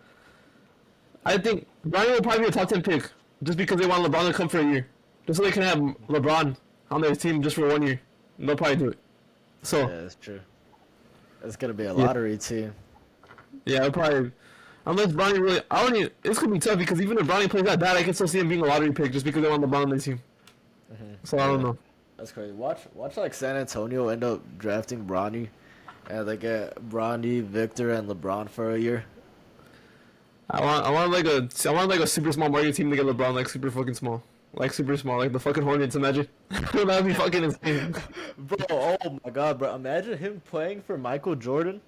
B: I think Bronny will probably be a top 10 pick just because they want LeBron to come for a year, just so they can have LeBron on their team just for 1 year. And they'll probably do it. So.
A: Yeah, that's true. It's going to be a lottery team.
B: Yeah, it'll probably. Unless Bronny really. I don't even. It's going to be tough because even if Bronny plays that bad, I can still see him being a lottery pick just because they want LeBron on their team. So I don't know.
A: That's crazy. Watch like San Antonio end up drafting Bronny, and they get Bronny, Victor, and LeBron for a year.
B: I want like a super small market team to get LeBron like super fucking small. Like super small, like the fucking Hornets, imagine. That'd be fucking insane.
A: Bro, oh my god, bro. Imagine him playing for Michael Jordan.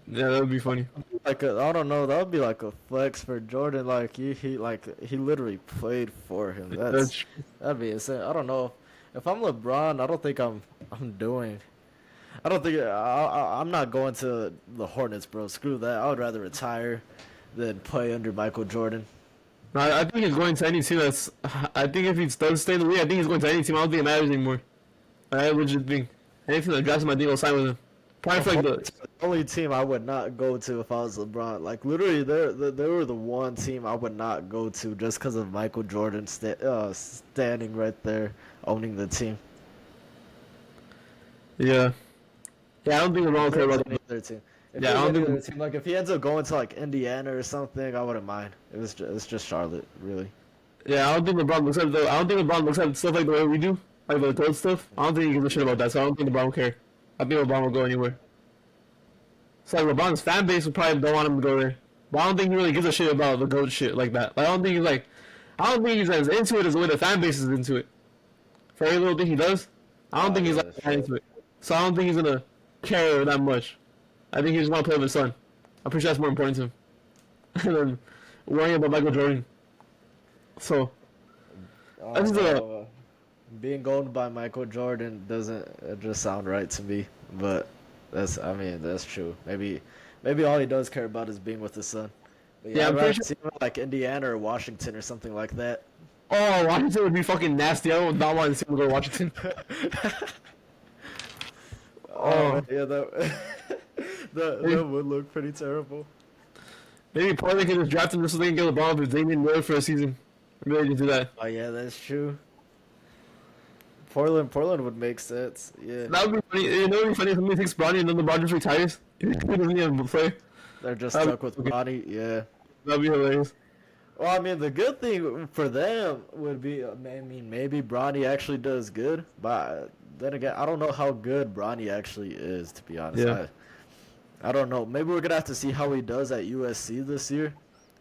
B: Yeah, that would be funny.
A: I don't know, that would be like a flex for Jordan. Like he literally played for him. That'd be insane. I don't know. If I'm LeBron, I don't think I'm doing. I don't think I'm not going to the Hornets, bro. Screw that. I would rather retire than play under Michael Jordan.
B: No, I think he's going to any team that's. I think if he does stay in the league, I think he's going to any team. I don't think it matters anymore. I would just think anything that drafts him, I think will sign with him. Probably for like
A: The only team I would not go to if I was LeBron. Like literally, they were the one team I would not go to just because of Michael Jordan standing right there owning the team.
B: yeah, yeah. I don't think LeBron
A: If
B: would
A: it
B: care
A: was
B: about
A: any
B: that.
A: other team, if
B: Yeah,
A: it
B: I
A: was
B: don't
A: any other
B: think.
A: team, like if he ends up going to like Indiana or something, I wouldn't mind. It's just Charlotte, really.
B: Yeah, I don't think LeBron looks at it though. I don't think LeBron looks at stuff like the way we do, like the adult stuff. I don't think he gives a shit about that. So I don't think LeBron will care. I think LeBron will go anywhere. So like LeBron's fan base would probably don't want him to go there. But I don't think he really gives a shit about the GOAT shit like that. Like, I don't think he's as into it as the way the fan base is into it. For every little thing he does, I don't think he's
A: Yeah,
B: like that into it. So I don't think he's gonna care that much. I think he just want to play with his son. I'm pretty sure that's more important to him than worrying about Michael Jordan. So this is a
A: Being owned by Michael Jordan doesn't just sound right to me, but that's true. Maybe all he does care about is being with his son. But
B: yeah.
A: I'd
B: I'm
A: rather
B: pretty sure.
A: see him like Indiana or Washington or something like that.
B: Oh, Washington would be fucking nasty. I would not want to see him go to Washington. Oh,
A: Yeah, that would look pretty terrible.
B: maybe Portland could just draft him just so they can get LeBron with Damian Lillard for a season. Maybe they can do that.
A: Oh yeah, that's true. Portland would make sense. Yeah,
B: That would be funny. You know, it would be funny if somebody takes Bronny and then LeBron just retires. He doesn't even play.
A: they're just
B: That'd
A: stuck
B: be
A: with
B: okay.
A: Ronnie. Yeah.
B: That'd be hilarious.
A: Well, I mean, the good thing for them would be, I mean, maybe Bronny actually does good, but then again, I don't know how good Bronny actually is, to be honest.
B: Yeah.
A: I don't know. Maybe we're gonna have to see how he does at USC this year,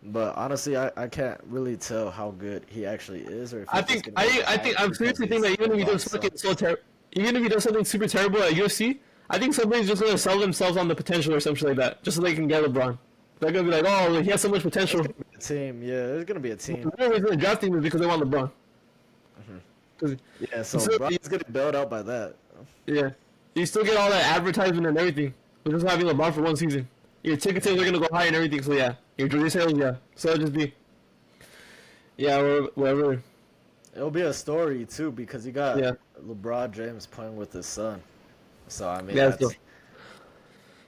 A: but honestly, I can't really tell how good he actually is, or if
B: I
A: he's just
B: think
A: gonna be
B: I think I'm
A: because
B: seriously think that
A: he's
B: even if he
A: LeBron's
B: does
A: son.
B: fucking so terrible, even if he does something super terrible at UFC, I think somebody's just gonna sell themselves on the potential or something like that, just so they can get LeBron. They're gonna be like, oh, he has so much potential.
A: A team, yeah, there's gonna be a team.
B: The only reason they're drafting him is because they want LeBron. 'Cause-
A: Yeah, so
B: So-
A: Bronny's gonna be bailed out by that.
B: yeah, you still get all that advertisement and everything. With just having LeBron for one season, your ticket sales are gonna go high and everything. So yeah, your jersey sales, yeah. So it'll just be, yeah, or whatever.
A: It'll be a story too because you got
B: Yeah.
A: LeBron James playing with his son. So I mean,
B: Yeah,
A: that's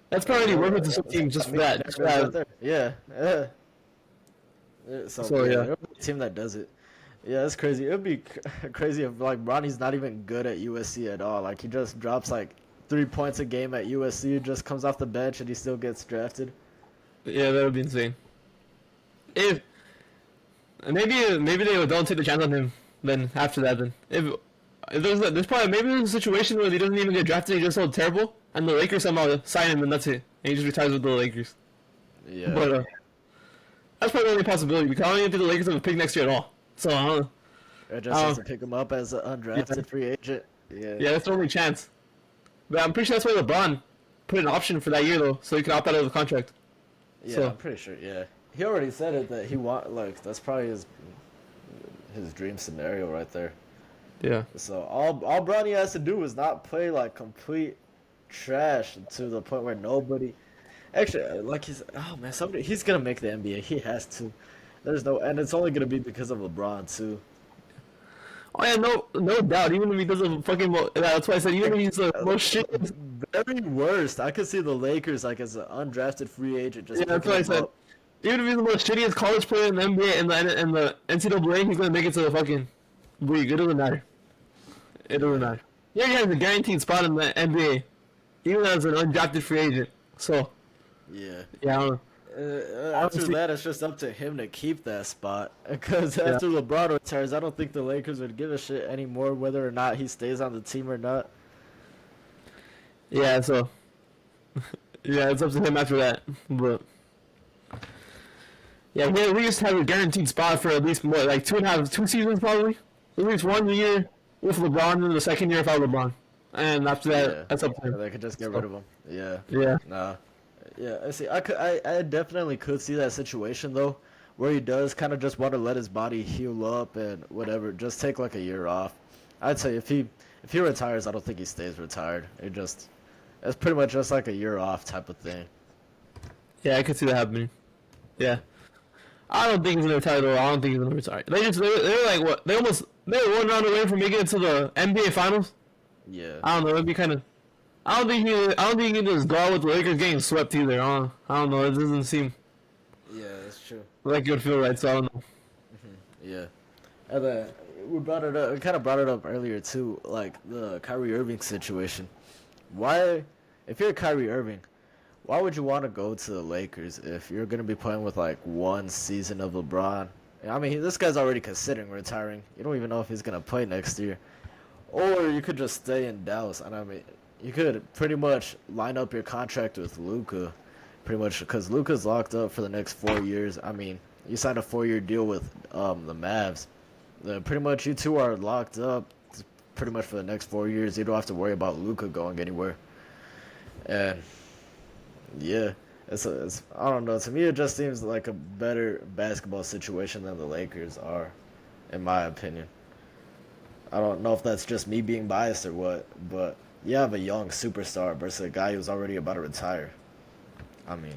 B: that's probably worth it to some teams just for that. Just for that.
A: Yeah, yeah. So
B: Yeah.
A: there'll be a team that does it. Yeah, that's crazy. It would be crazy if like Bronny's not even good at USC at all. Like he just drops like 3 points a game at USC, just comes off the bench and he still gets drafted.
B: Yeah, that would be insane. If maybe they don't take the chance on him. Then after that, then if there's probably maybe there's a situation where he doesn't even get drafted, he's just so terrible, and the Lakers somehow sign him, and that's it, and he just retires with the Lakers.
A: Yeah.
B: But that's probably the only possibility because I don't even think the Lakers have a pick next year at all. So I don't know.
A: Or just has to pick him up as an undrafted
B: Yeah.
A: free agent. Yeah.
B: Yeah, that's the only chance. But I'm pretty sure that's why LeBron put an option for that year though, so he could opt out of the contract.
A: Yeah,
B: So-
A: I'm pretty sure. Yeah, he already said it that he that's probably his dream scenario right there.
B: Yeah.
A: So all Bronny has to do is not play like complete trash to the point where nobody, actually, like he's gonna make the NBA. He has to. And it's only gonna be because of LeBron too.
B: Oh yeah, no doubt. Even if he does a fucking, that's why I said even if he's the most shit.
A: Very worst. I could see the Lakers like as an undrafted free agent just.
B: Yeah, that's
A: picking
B: what I
A: him
B: said.
A: up.
B: Even if he's the most shittiest college player in the NBA and the NCAA, he's gonna make it to the fucking league. It doesn't matter. It doesn't matter. Yeah, he has a guaranteed spot in the NBA, even as an undrafted free agent. So
A: Yeah.
B: yeah, I don't know.
A: After
B: Honestly-
A: that, it's just up to him to keep that spot. Because after LeBron retires, I don't think the Lakers would give a shit anymore whether or not he stays on the team or not.
B: Yeah, so yeah, it's up to him after that. But yeah, we just have a guaranteed spot for at least more, like 2 seasons probably. At least 1 year with LeBron, and the second year without LeBron. And after that, that's up to him.
A: They could just get rid of him. Yeah.
B: Yeah.
A: Nah. Yeah, I see. I definitely could see that situation though, where he does kind of just want to let his body heal up and whatever, just take like a year off. I'd say if he retires, I don't think he stays retired. It's pretty much just like a year off type of thing.
B: Yeah, I could see that happening. Yeah. I don't think he's gonna retire though. I don't think he's gonna retire. They're like what? They were 1 round away from making it to the NBA finals.
A: Yeah.
B: I don't know. It'd be kind of I don't think he can just go out with the Lakers getting swept either. I don't know. It doesn't seem
A: Yeah, that's true.
B: like it would feel right. So I don't know.
A: Yeah. And we brought it up. We kind of brought it up earlier too, like the Kyrie Irving situation. Why, if you're Kyrie Irving, why would you want to go to the Lakers if you're gonna be playing with like one season of LeBron? I mean, this guy's already considering retiring. You don't even know if he's gonna play next year. Or you could just stay in Dallas, and I mean, you could pretty much line up your contract with Luka, pretty much because Luka's locked up for the next 4 years. I mean, you signed a 4-year deal with the Mavs. Pretty much, you two are locked up, pretty much for the next 4 years. You don't have to worry about Luka going anywhere. And yeah, it's I don't know. To me, it just seems like a better basketball situation than the Lakers are, in my opinion. I don't know if that's just me being biased or what, but you have a young superstar versus a guy who's already about to retire. I mean,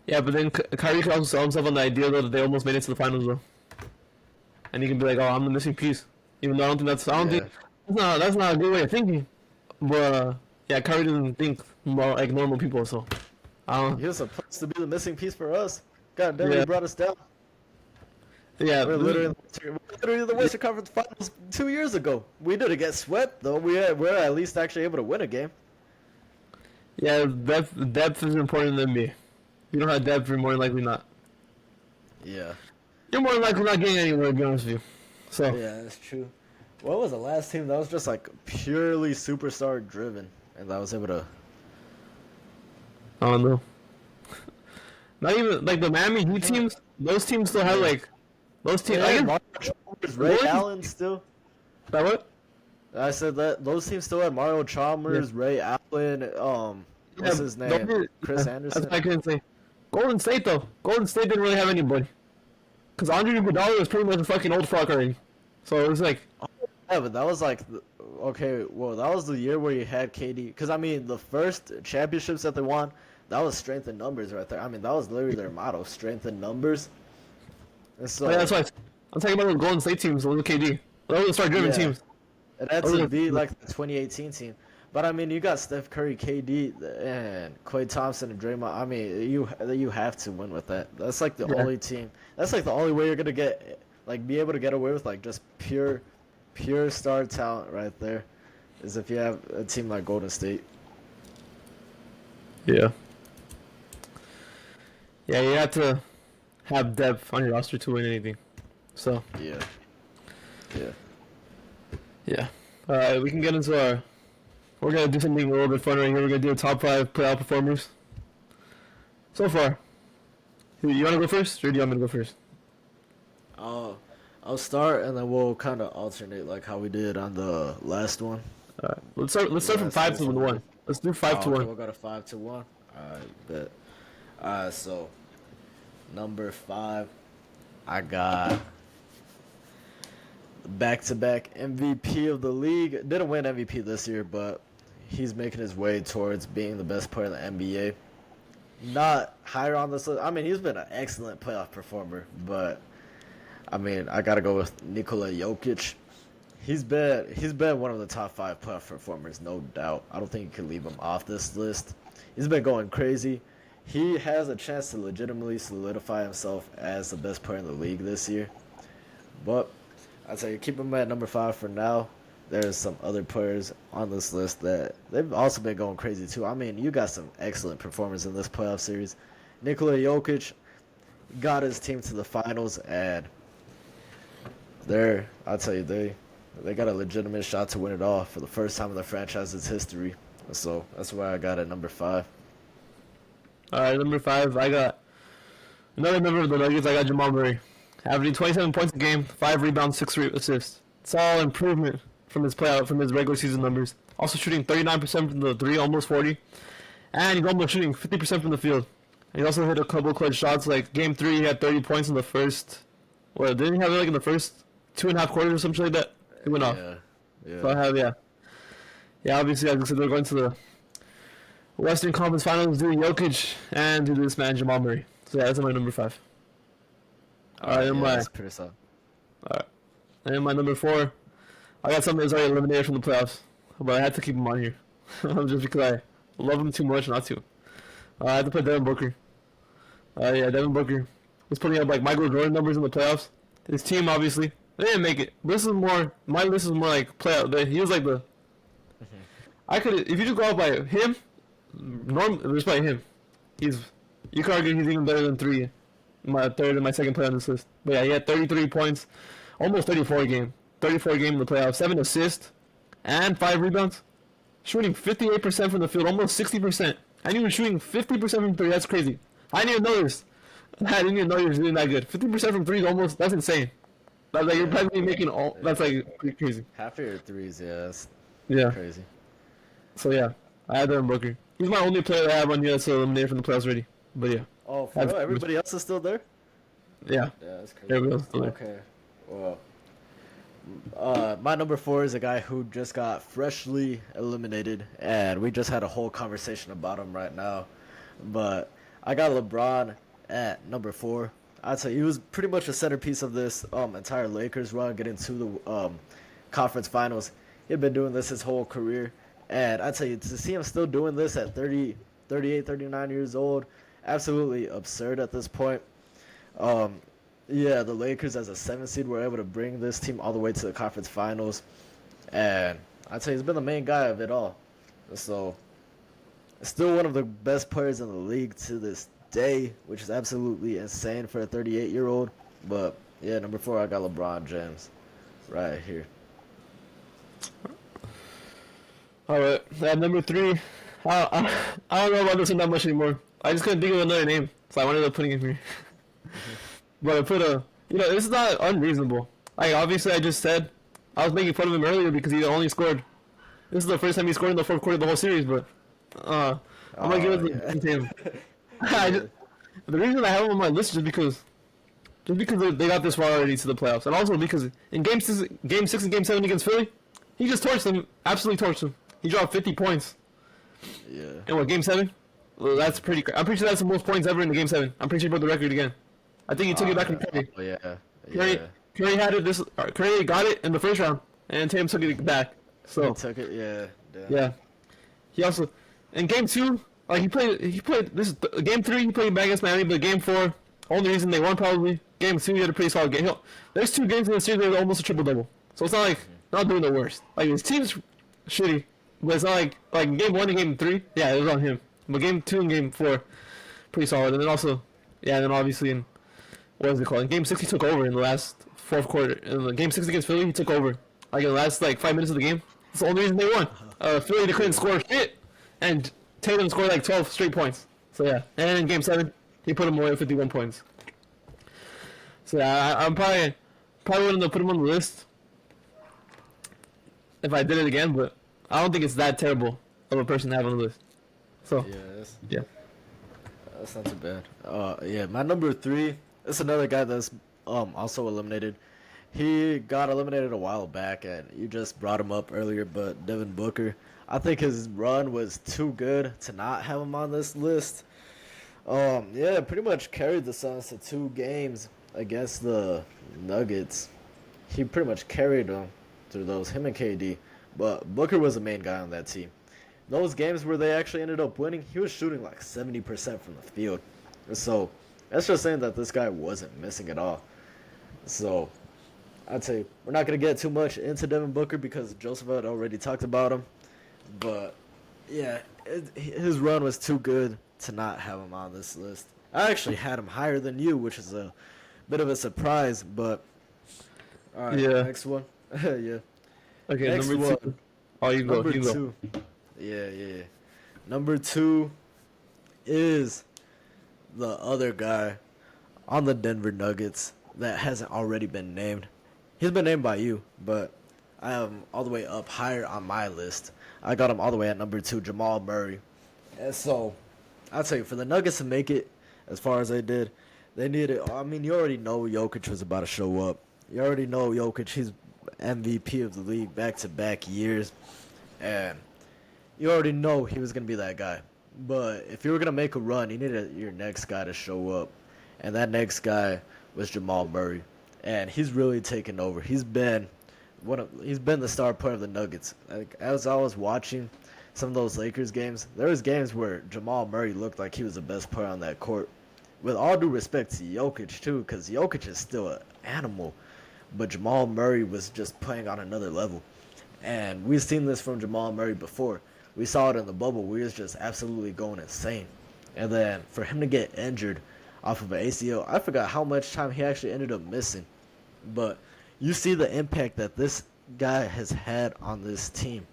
B: Yeah, but then Kyrie can also sell himself on the idea that they almost made it to the finals though, and he can be like, "Oh, I'm the missing piece," even though I don't think that's I don't
A: yeah,
B: think that's not a good way of thinking. But yeah, Kyrie doesn't think more like normal people, so I don't.
A: he was supposed to be the missing piece for us. God damn,
B: Yeah,
A: he brought us down.
B: yeah,
A: We're literally the Western Conference Finals 2 years ago. We didn't get swept though. We're at least actually able to win a game.
B: yeah. Depth is important than me. If you don't have depth, you're more than likely not.
A: Yeah,
B: You're more than likely not getting anywhere. To be honest with you. So
A: yeah, that's true. What was the last team that was just like purely superstar driven and that was able to?
B: I don't know. Not even like the Miami Heat teams. Those teams still have
A: Yeah.
B: like those teams. I
A: Yeah,
B: guess
A: Chalmers, Ray Allen still.
B: that what?
A: I said that those teams still had Mario Chalmers, Ray Allen, what's his name? Chris Anderson.
B: That's what I couldn't say. Golden State though. Golden State didn't really have anybody. Cause Andre Iguodala was pretty much a fucking old frog already. So it was like,
A: Yeah, but that was like, okay, well, that was the year where you had KD. Because, I mean, the first championships that they won, that was strength in numbers right there. I mean, that was literally their motto, strength in numbers. And so,
B: oh yeah, that's why I'm talking about the Golden State teams, the little KD. Those are the star-driven
A: yeah,
B: teams.
A: it had
B: Those are
A: to
B: the-
A: be like the 2018 team. But, I mean, you got Steph Curry, KD, and Klay Thompson and Draymond. I mean, you have to win with that. That's like the
B: Yeah.
A: only team. That's like the only way you're going to get, like, be able to get away with, like, just pure star talent right there is if you have a team like Golden State.
B: Yeah. Yeah, you have to have depth on your roster to win anything. So
A: Yeah. Yeah.
B: yeah. All right, we can get into our. We're gonna do something a little bit fun right here. We're gonna do a top 5 playoff performers. So far, you want to go first, or do you want me to go first?
A: I'll start and then we'll kind of alternate like how we did on the last one.
B: All right, let's start. Let's start from
A: Last
B: 5 to
A: one.
B: 1. Let's do 5 to
A: Okay,
B: 1.
A: we'll go to 5-1. Alright, bet. Alright, so number 5, I got back-to-back MVP of the league. Didn't win MVP this year, but he's making his way towards being the best player in the NBA. Not higher on this list. I mean, he's been an excellent playoff performer, but I mean, I gotta go with Nikola Jokic. He's been one of the top 5 playoff performers, no doubt. I don't think you can leave him off this list. He's been going crazy. He has a chance to legitimately solidify himself as the best player in the league this year. But I'd say keep him at number 5 for now. There's some other players on this list that they've also been going crazy too. I mean, you got some excellent performers in this playoff series. Nikola Jokic got his team to the finals, and I'll tell you, they got a legitimate shot to win it all for the first time in the franchise's history. So that's why I got at number 5.
B: All right, number 5. I got another member of the Nuggets. I got Jamal Murray, averaging 27 points a game, 5 rebounds, 6 assists. It's all improvement from his regular season numbers. Also shooting 39% from the 3, almost 40, and he's almost shooting 50% from the field. And he also hit a couple clutch shots. Like game 3, he had 30 points in the first. Well, didn't he have it like in the first 2.5 quarters or something like that? He went off.
A: Yeah.
B: So I have yeah. Obviously, as I said, they're going to the Western Conference Finals due to Jokic and due to this man Jamal Murray. So yeah, that's my number 5. All right,
A: That's pretty solid.
B: and my number 4, I got something that's already eliminated from the playoffs, but I had to keep him on here. just because I love him too much not to. I had to put Devin Booker. Yeah, Devin Booker was putting up like Michael Jordan numbers in the playoffs. His team obviously they didn't make it. This is more my list is more like playoff. He was like the I could if you just go out by him, just by him, he's you could argue he's even better than three. My third and my second player on this list. But yeah, he had 33 points, almost 34 a game. 34 a game in the playoffs, 7 assists, and 5 rebounds. Shooting 58% from the field, almost 60%. And he was shooting 50% from three. That's crazy. I didn't even know this. I didn't even know he was doing that good. 50% from three is almost, that's insane. That's like, you're probably making all, that's like pretty crazy.
A: Half of your threes, yeah, that's
B: Yeah.
A: crazy.
B: So yeah, I had Devin Booker. He's my only player that I have on here that's eliminated from the playoffs already. But yeah.
A: Oh, for real? Everybody else is still there?
B: Yeah.
A: Yeah, that's crazy.
B: Everybody else is still there.
A: Okay, well, my number 4 is a guy who just got freshly eliminated, and we just had a whole conversation about him right now. But I got LeBron at number 4. I'd say he was pretty much the centerpiece of this entire Lakers run, getting to the conference finals. He'd been doing this his whole career, and I'd tell you, to see him still doing this at 30, 38, 39 years old, absolutely absurd at this point. Yeah, the Lakers as a 7 seed were able to bring this team all the way to the conference finals, and I'd say he's been the main guy of it all. So, still one of the best players in the league to this day, which is absolutely insane for a 38-year-old. But yeah, number 4, I got LeBron James right here.
B: All right, at number 3, I don't know about this one that much anymore. I just couldn't think of another name, so I ended up putting it here. But I put this is not unreasonable. Like, obviously, I just said I was making fun of him earlier because he only scored. This is the first time he scored in the fourth quarter of the whole series, but I'm gonna give it to him. The reason I have him on my list is just because they got this far already to the playoffs, and also because in game 6 and game 7 against Philly, he just torched them, absolutely torched them. He dropped 50 points.
A: Yeah.
B: And what, game 7? Well, that's pretty. I'm pretty sure that's the most points ever in the game 7. I'm pretty sure he broke the record again. I think he took it back from Curry.
A: Oh, yeah.
B: Curry had it. Curry got it in the first round, and Tatum took it back. So
A: He took it, yeah.
B: yeah. He also in game 2, like he played this is game 3. He played back against Miami, but game 4, only reason they won probably. Game 2, he had a pretty solid game. There's 2 games in the series where they're almost a triple double. So it's not like not doing the worst. Like his team's shitty, but it's not like game 1 and game 3. Yeah, it was on him. But game 2 and game 4, pretty solid. And then also, yeah, and then obviously in what is it called? In game 6, he took over in the last fourth quarter. In the game 6 against Philly, he took over. Like in the last 5 minutes of the game. That's the only reason they won. Philly, they couldn't score shit, and Tatum scored 12 straight points. So yeah, and in game 7, he put him away with 51 points. So yeah, I'm probably wouldn't have put him on the list if I did it again, but I don't think it's that terrible of a person to have on the list. So yeah,
A: that's not too bad. Yeah, my number 3. It's another guy that's also eliminated. He got eliminated a while back, and you just brought him up earlier, but Devin Booker. I think his run was too good to not have him on this list. Yeah, pretty much carried the Suns to 2 games against the Nuggets. He pretty much carried them through those, him and KD. But Booker was the main guy on that team. Those games where they actually ended up winning, he was shooting 70% from the field. So that's just saying that this guy wasn't missing at all. So I'd say we're not going to get too much into Devin Booker because Joseph had already talked about him. But yeah, his run was too good to not have him on this list. I actually had him higher than you, which is a bit of a surprise. But all right,
B: yeah.
A: Next one. Yeah.
B: Okay,
A: Next
B: number 2. Oh, you go.
A: Number
B: You go.
A: 2. Yeah. Number 2 is the other guy on the Denver Nuggets that hasn't already been named. He's been named by you, but I have him all the way up higher on my list. I got him all the way at number 2, Jamal Murray. And so, I'll tell you, for the Nuggets to make it as far as they did, they needed, I mean, you already know Jokic was about to show up. You already know Jokic, he's MVP of the league back-to-back years. And you already know he was going to be that guy. But if you were going to make a run, you needed your next guy to show up. And that next guy was Jamal Murray. And he's really taken over. He's been the star player of the Nuggets. As I was watching, some of those Lakers games, there was games where Jamal Murray looked like he was the best player on that court. With all due respect to Jokic too, because Jokic is still an animal, but Jamal Murray was just playing on another level. And we've seen this from Jamal Murray before. We saw it in the bubble. We was just absolutely going insane. And then for him to get injured off of an ACL, I forgot how much time he actually ended up missing. But you see the impact that this guy has had on this team.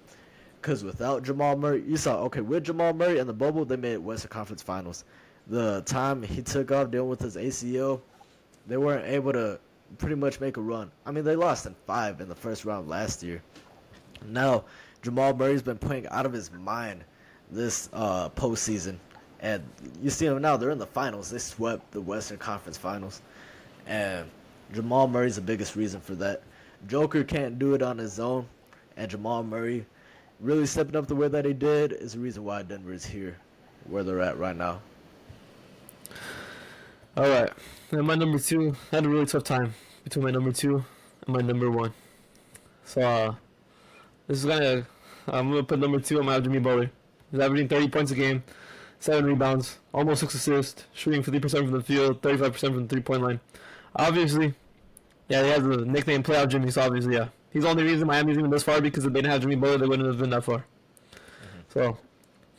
A: Because without Jamal Murray, you saw, okay, with Jamal Murray in the bubble, they made Western Conference Finals. The time he took off dealing with his ACL, they weren't able to pretty much make a run. I mean, they lost in 5 in the first round last year. Now, Jamal Murray's been playing out of his mind this postseason. And you see them now, they're in the finals. They swept the Western Conference Finals. And Jamal Murray's the biggest reason for that. Joker can't do it on his own. And Jamal Murray really stepping up the way that he did is the reason why Denver is here, where they're at right now.
B: All right. And my number 2, I had a really tough time between my number 2 and my number 1. So, this is I'm going to put number 2 on my Jimmy Butler. He's averaging 30 points a game, 7 rebounds, almost 6 assists, shooting 50% from the field, 35% from the 3-point line. Obviously, yeah, he has the nickname Playoff Jimmy, so obviously, yeah. He's the only reason Miami's even this far, because if they didn't have Jimmy Butler, they wouldn't have been that far. Mm-hmm. So,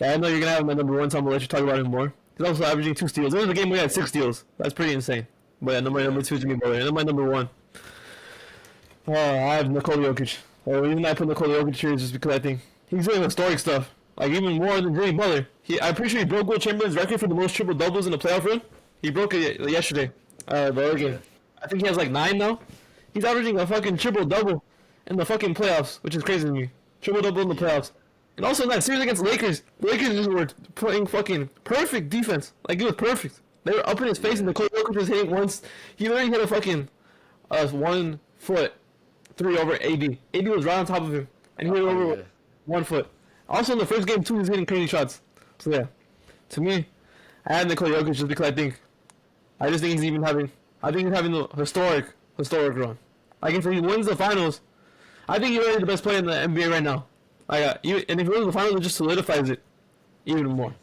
B: yeah, I know you're going to have my number 1, so I'm going to let you talk about him more. He's also averaging 2 steals. There was a game where he had 6 steals. That's pretty insane. But yeah, number 2 is Jimmy Butler. And then my number 1. I have Nikola Jokic. The reason I put Nikola Jokic here is just because I think he's doing historic stuff. Like, even more than Jimmy Butler. I'm pretty sure he broke Will Chamberlain's record for the most triple-doubles in a playoff run. He broke it yesterday. The other game. I think he has like 9 now. He's averaging a fucking triple-double in the fucking playoffs, which is crazy to me. Triple-double in the playoffs. And also in that series against the Lakers just were playing fucking perfect defense. Like, it was perfect. They were up in his face, and Nikola Jokic was hitting once. He literally hit a fucking 1 foot 3 over AD. AD was right on top of him, and he hit over 1 foot. Also in the first game too, he was hitting crazy shots. So yeah, to me, I had Nikola Jokic just because I just think he's having a historic run. Like, if he wins the finals, I think he's already the best player in the NBA right now. And if he wins the finals, it just solidifies it even more.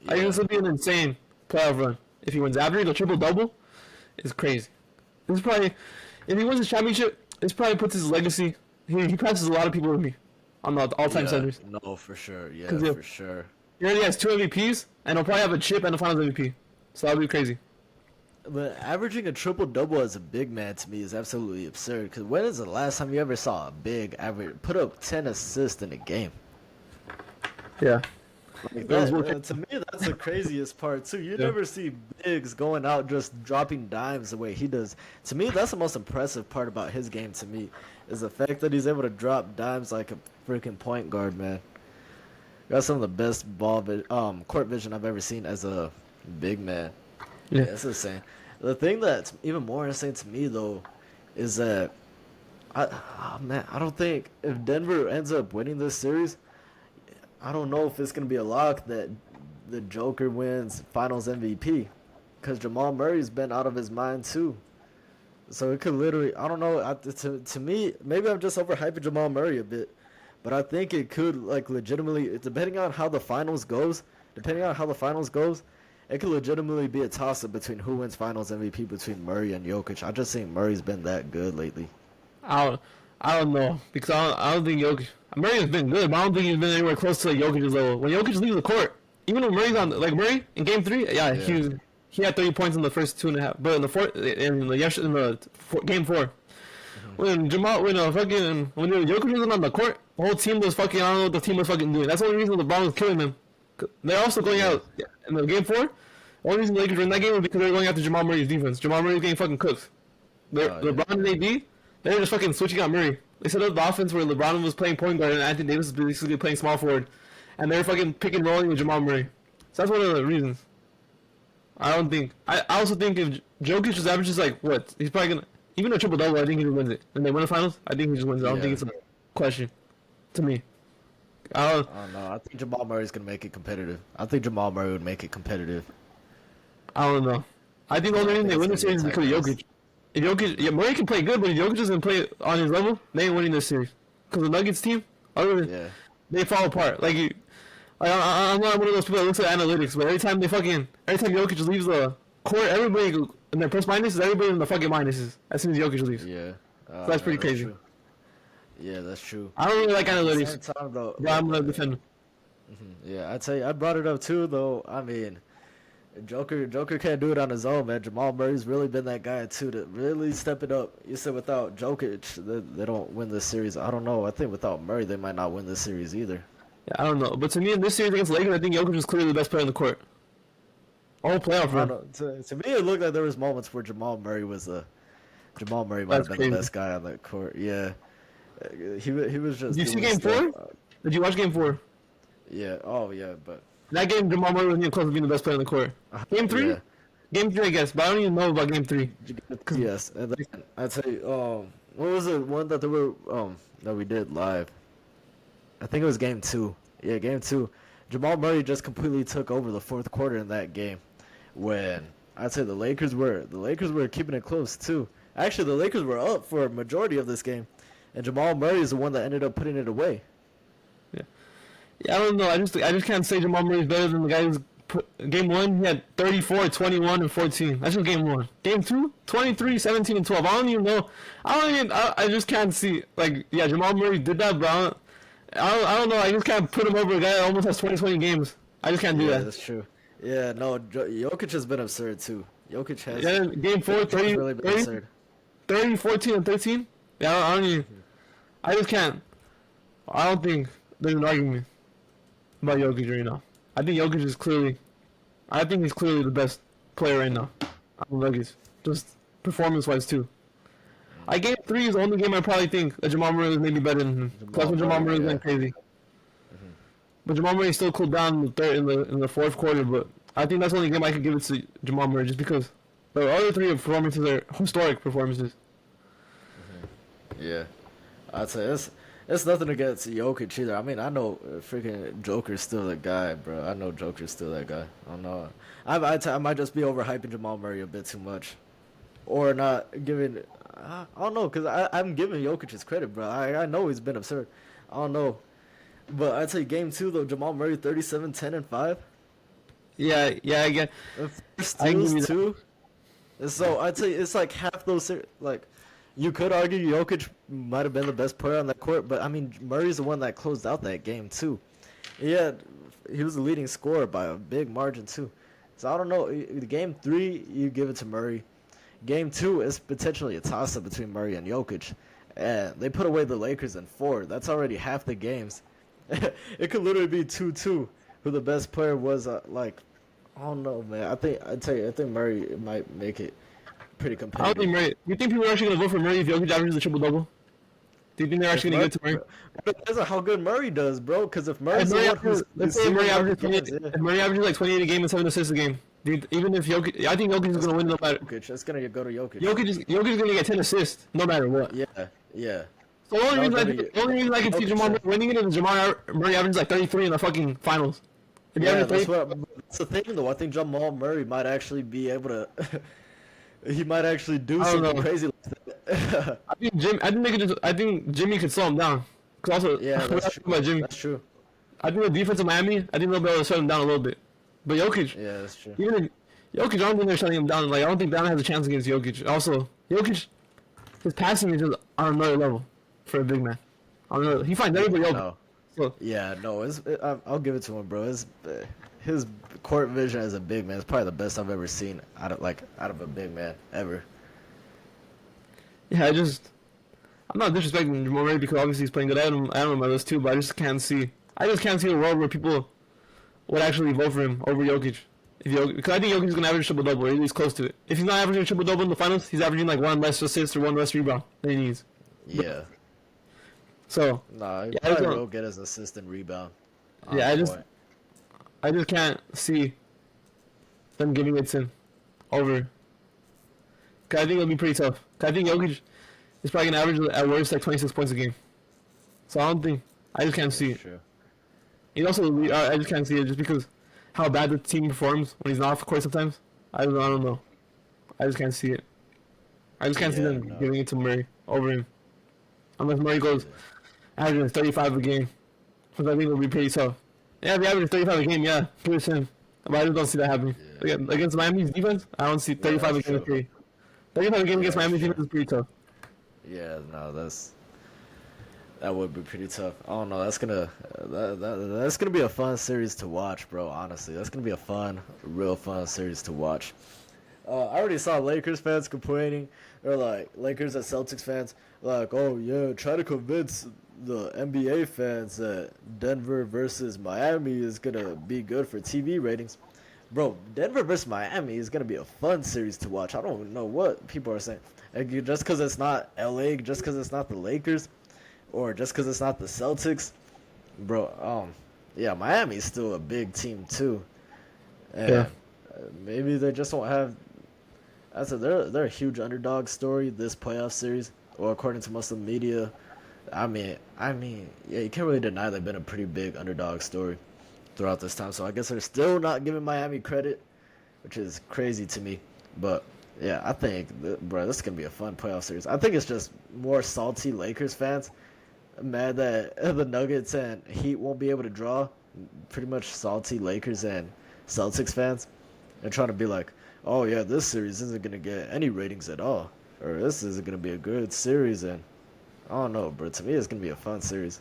B: Yeah. I think this will be an insane playoff run. If he wins, averaging a triple-double is crazy. This is probably, if he wins his championship, this probably puts his legacy. He passes a lot of people with me on the all-time centers.
A: No, for sure. Yeah, for sure.
B: He already has 2 MVPs, and he'll probably have a chip and a Finals MVP. So that'll be crazy.
A: But averaging a triple-double as a big man to me is absolutely absurd. Because when is the last time you ever saw a big average put up 10 assists in a game?
B: Yeah.
A: Like that, to me, that's the craziest part too. You never see bigs going out just dropping dimes the way he does. To me, that's the most impressive part about his game. To me, is the fact that he's able to drop dimes like a freaking point guard, man. Got some of the best court vision I've ever seen as a big man. Yeah, it's insane. The thing that's even more insane to me though is that I don't think if Denver ends up winning this series, I don't know if it's going to be a lock that the Joker wins Finals MVP, because Jamal Murray's been out of his mind too. So it could literally, I don't know, to me, maybe I'm just overhyping Jamal Murray a bit, but I think it could, like, legitimately, depending on how the finals goes, it could legitimately be a toss-up between who wins Finals MVP between Murray and Jokic. I just think Murray's been that good lately.
B: I don't know, because I don't think Jokic. Murray has been good, but I don't think he's been anywhere close to Jokic's level. When Jokic leaves the court, even when Murray's on, like Murray in Game 3, he had 30 points in the first 2.5, but in the Game 4, when Jokic wasn't on the court, the whole team was fucking. I don't know what the team was fucking doing. That's the only reason LeBron was killing them. They're also going out in the Game 4. The only reason the Lakers were in that game was because they were going after Jamal Murray's defense. Jamal Murray was getting fucking cooked. LeBron and AD, they were just fucking switching out Murray. They set up the offense where LeBron was playing point guard and Anthony Davis was basically playing small forward. And they were fucking pick and rolling with Jamal Murray. So that's one of the reasons. I also think if Jokic just averages he's probably going to, even a triple-double, I think he wins it. And they win the finals, I think he just wins it. I don't think it's a question to me.
A: I don't know. I think Jamal Murray's going to make it competitive. I think Jamal Murray would make it competitive.
B: I don't know. I think the only reason they win the series is because of Jokic. If Murray can play good, but if Jokic doesn't play on his level, they ain't winning this series. Because the Nuggets team, they fall apart. I'm not one of those people that looks at analytics, but every time Jokic leaves the court, everybody in their plus minuses, everybody in the fucking minuses as soon as Jokic leaves.
A: Yeah.
B: So that's pretty crazy.
A: True. Yeah, that's true.
B: I don't really like analytics.
A: At the same time, though,
B: but I'm gonna defend him.
A: Yeah, I'd say I brought it up too, though. I mean, Joker can't do it on his own, man. Jamal Murray's really been that guy too to really step it up. You said without Jokic, they don't win this series. I don't know. I think without Murray, they might not win this series either.
B: Yeah, I don't know. But to me, in this series against the Lakers, I think Jokic was clearly the best player on the court. All playoff run.
A: To me, it looked like there was moments where Jamal Murray might have been the best guy on that court. Yeah, he was just.
B: Did you see Game 4? Did you watch Game 4?
A: Yeah. Oh yeah, but
B: that game, Jamal Murray wasn't even close to being the best player on the court. Game 3?
A: Yeah.
B: Game 3, I guess, but I don't even know about Game 3.
A: Yes, and then I'd say, what was it? One that that we did live. I think it was Game 2. Yeah, Game 2. Jamal Murray just completely took over the fourth quarter in that game. When I'd say the Lakers were keeping it close too. Actually, the Lakers were up for a majority of this game, and Jamal Murray is the one that ended up putting it away.
B: Yeah, I don't know. I just can't say Jamal Murray is better than the guy who's Game 1, he had 34, 21, and 14. That's just Game 1. Game 2, 23, 17, and 12. I don't even know. I just can't see. Jamal Murray did that, but I don't know. I just can't put him over a guy that almost has 20 games. I just can't do that.
A: Yeah, that's true. Yeah, no, Jokic has been absurd, too. Jokic has.
B: Yeah, Game 4, 30,
A: really been absurd.
B: 30, 14, and 13? Yeah, I don't even. I just can't. I don't think there's an argument about Jokic right now. I think Jokic is clearly. I think he's clearly the best player right now on the Nuggets, just performance-wise too. Game 3 is the only game I probably think that Jamal Murray was maybe better than him. Plus, when Jamal Murray went crazy. But Jamal Murray still cooled down in the fourth quarter. But I think that's the only game I could give it to Jamal Murray, just because the other three performances are historic performances.
A: Yeah, I'd say it's nothing against Jokic either. I mean, I know freaking Joker's still that guy, bro. I know Joker's still that guy. I don't know. I might just be overhyping Jamal Murray a bit too much, or not giving. I don't know, cause I'm giving Jokic his credit, bro. I know he's been absurd. I don't know, but I'd say Game 2 though, Jamal Murray 37, 10, and 5.
B: Yeah, I get.
A: Steals too. So I'd say it's like half those. Like, you could argue Jokic might have been the best player on that court, but I mean Murray's the one that closed out that game too. Yeah, he was the leading scorer by a big margin too. So I don't know. Game 3, you give it to Murray. Game 2 is potentially a toss-up between Murray and Jokic, and they put away the Lakers in 4. That's already half the games. It could literally be 2-2. Who the best player was? I don't know, man. I think Murray might make it pretty competitive.
B: I don't think Murray. You think people are actually gonna vote for Murray if Jokic averages a triple-double? Do you think they're actually gonna give it to Murray?
A: It depends on how good Murray does, bro. Because if Murray's
B: the one let's say Murray averages like 28 a game and 7 assists a game. Even if Jokic, I think Jokic is gonna win no matter.
A: It's gonna go to Jokic.
B: Jokic is gonna get 10 assists no matter what.
A: Yeah.
B: So the only reason I can see Jamal Murray winning it is Jamal Murray averages like 33 in the fucking finals.
A: Yeah, that's the thing though. I think Jamal Murray might actually be able to. He might actually do something crazy like that.
B: I think Jimmy could slow him down. Cause also,
A: yeah, that's true.
B: Jimmy.
A: That's true.
B: I think the defense of Miami, I think they'll be able to shut him down a little bit. But Jokic,
A: yeah, that's true.
B: Even if Jokic, I don't think they're shutting him down. Like, I don't think Down has a chance against Jokic. Also, Jokic, his passing is just on another level for a big man. He finds everybody open.
A: No.
B: So,
A: yeah, no, I'll give it to him, bro. His court vision as a big man is probably the best I've ever seen out of a big man ever.
B: Yeah, I'm not disrespecting Jamal Murray because obviously he's playing good. I don't know about those two, but I just can't see a world where people would actually vote for him over Jokic. Because I think Jokic is going to average triple-double, or at least close to it. If he's not averaging triple-double in the finals, he's averaging like 1 less assist or 1 less rebound than he needs.
A: Yeah.
B: So.
A: Nah, he probably will get his assist and rebound.
B: Yeah, I just can't see them giving it to him over. Because I think it'll be pretty tough. Because I think Jokic is probably going to average at worst like 26 points a game. So I just can't see it.
A: True.
B: And also, I just can't see it just because how bad the team performs when he's not off the court sometimes. I don't know. I just can't see it. I just can't see them giving it to Murray over him. Unless Murray goes averaging 35 a game, because I think it'll be pretty tough. Yeah, if you average 35 a game, yeah, pretty soon. But I just don't see that happening.
A: Yeah,
B: Against Miami's defense, I don't see
A: yeah,
B: 35
A: that's
B: a game is
A: true.
B: pretty. 35 a game
A: Yeah,
B: against
A: that's
B: Miami's
A: true.
B: defense is pretty tough.
A: Yeah, no, that would be pretty tough. I don't know. That's gonna be a fun series to watch, bro. Honestly, that's gonna be a real fun series to watch. I already saw Lakers fans complaining, or like Lakers and Celtics fans, like, oh yeah, try to convince the NBA fans that Denver versus Miami is gonna be good for TV ratings. Bro, Denver versus Miami is gonna be a fun series to watch. I don't know what people are saying. Like, just because it's not LA, just because it's not the Lakers, or just because it's not the Celtics, bro. Yeah, Miami's still a big team too, and
B: Yeah.
A: maybe they just don't have. I said they're a huge underdog story this playoff series, or according to most of the media. Yeah, you can't really deny they've been a pretty big underdog story throughout this time. So I guess they're still not giving Miami credit, which is crazy to me. But yeah, I think, bro, this is gonna be a fun playoff series. I think it's just more salty Lakers fans mad that the Nuggets and Heat won't be able to draw. Pretty much salty Lakers and Celtics fans. They're trying to be like, oh yeah, this series isn't gonna get any ratings at all, or this isn't gonna be a good series. And I don't know, bro. To me, it's gonna be a fun series.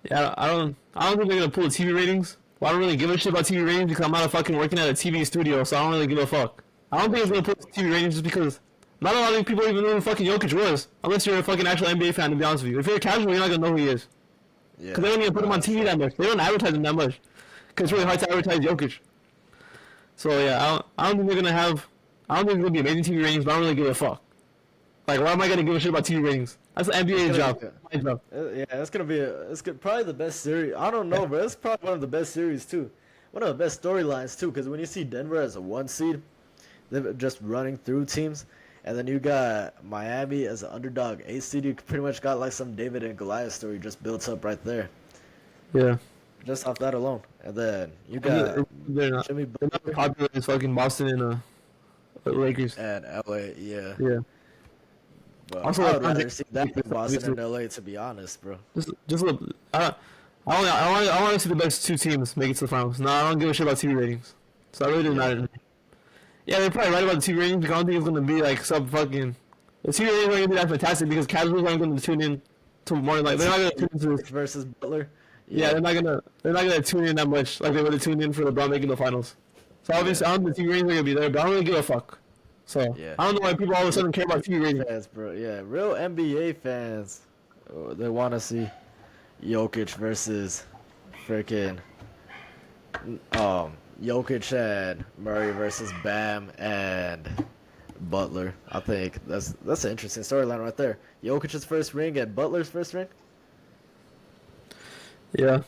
B: Yeah, I don't think they're gonna pull the TV ratings. Well, I don't really give a shit about TV ratings because I'm not fucking working at a TV studio, so I don't really give a fuck. I don't think it's gonna pull the TV ratings just because not a lot of people even know who fucking Jokic was, unless you're a fucking actual NBA fan. To be honest with you, if you're a casual, you're not gonna know who he is
A: Yeah,
B: because they don't even put him on
A: that's
B: TV
A: true.
B: that much. They don't advertise him that much because it's really hard to advertise Jokic. So yeah, I don't think they're gonna have. I don't think it's gonna be amazing TV ratings, but I don't really give a fuck. Like, why am I gonna give a shit about TV ratings? That's the
A: It's
B: NBA's
A: gonna
B: job.
A: be,
B: My job.
A: yeah, probably the best series. I don't know, bro. It's probably one of the best series too. One of the best storylines too, because when you see Denver as a 1 seed, they're just running through teams, and then you got Miami as an underdog 8 seed. You pretty much got like some David and Goliath story just built up right there,
B: Yeah.
A: just off that alone. And then you got Jimmy
B: They're not as
A: Butler
B: popular as fucking Boston and Lakers.
A: and LA. Yeah,
B: Yeah.
A: but
B: Also,
A: I
B: like,
A: would rather see that than Boston and LA, to be honest, bro.
B: just look. I want to see the best two teams make it to the finals. No, I don't give a shit about TV ratings. So I really doesn't matter to me. Yeah, they're probably right about the TV ratings. Because I don't think it's gonna be like some fucking. The TV ratings aren't gonna be that fantastic because casuals aren't gonna tune in to more like they're not gonna tune into.
A: Versus Butler.
B: Yeah, they're not gonna tune in that much like they would have tuned in for LeBron making the finals. So obviously, I don't think the TV ratings are gonna be there, but I don't really give a fuck. So
A: Yeah.
B: I don't know why people all of a sudden care about TV ratings.
A: Fans, bro. Yeah, real NBA fans. They want to see Jokic versus freaking Jokic and Murray versus Bam and Butler. I think that's an interesting storyline right there. Jokic's first ring and Butler's first ring.
B: Yeah,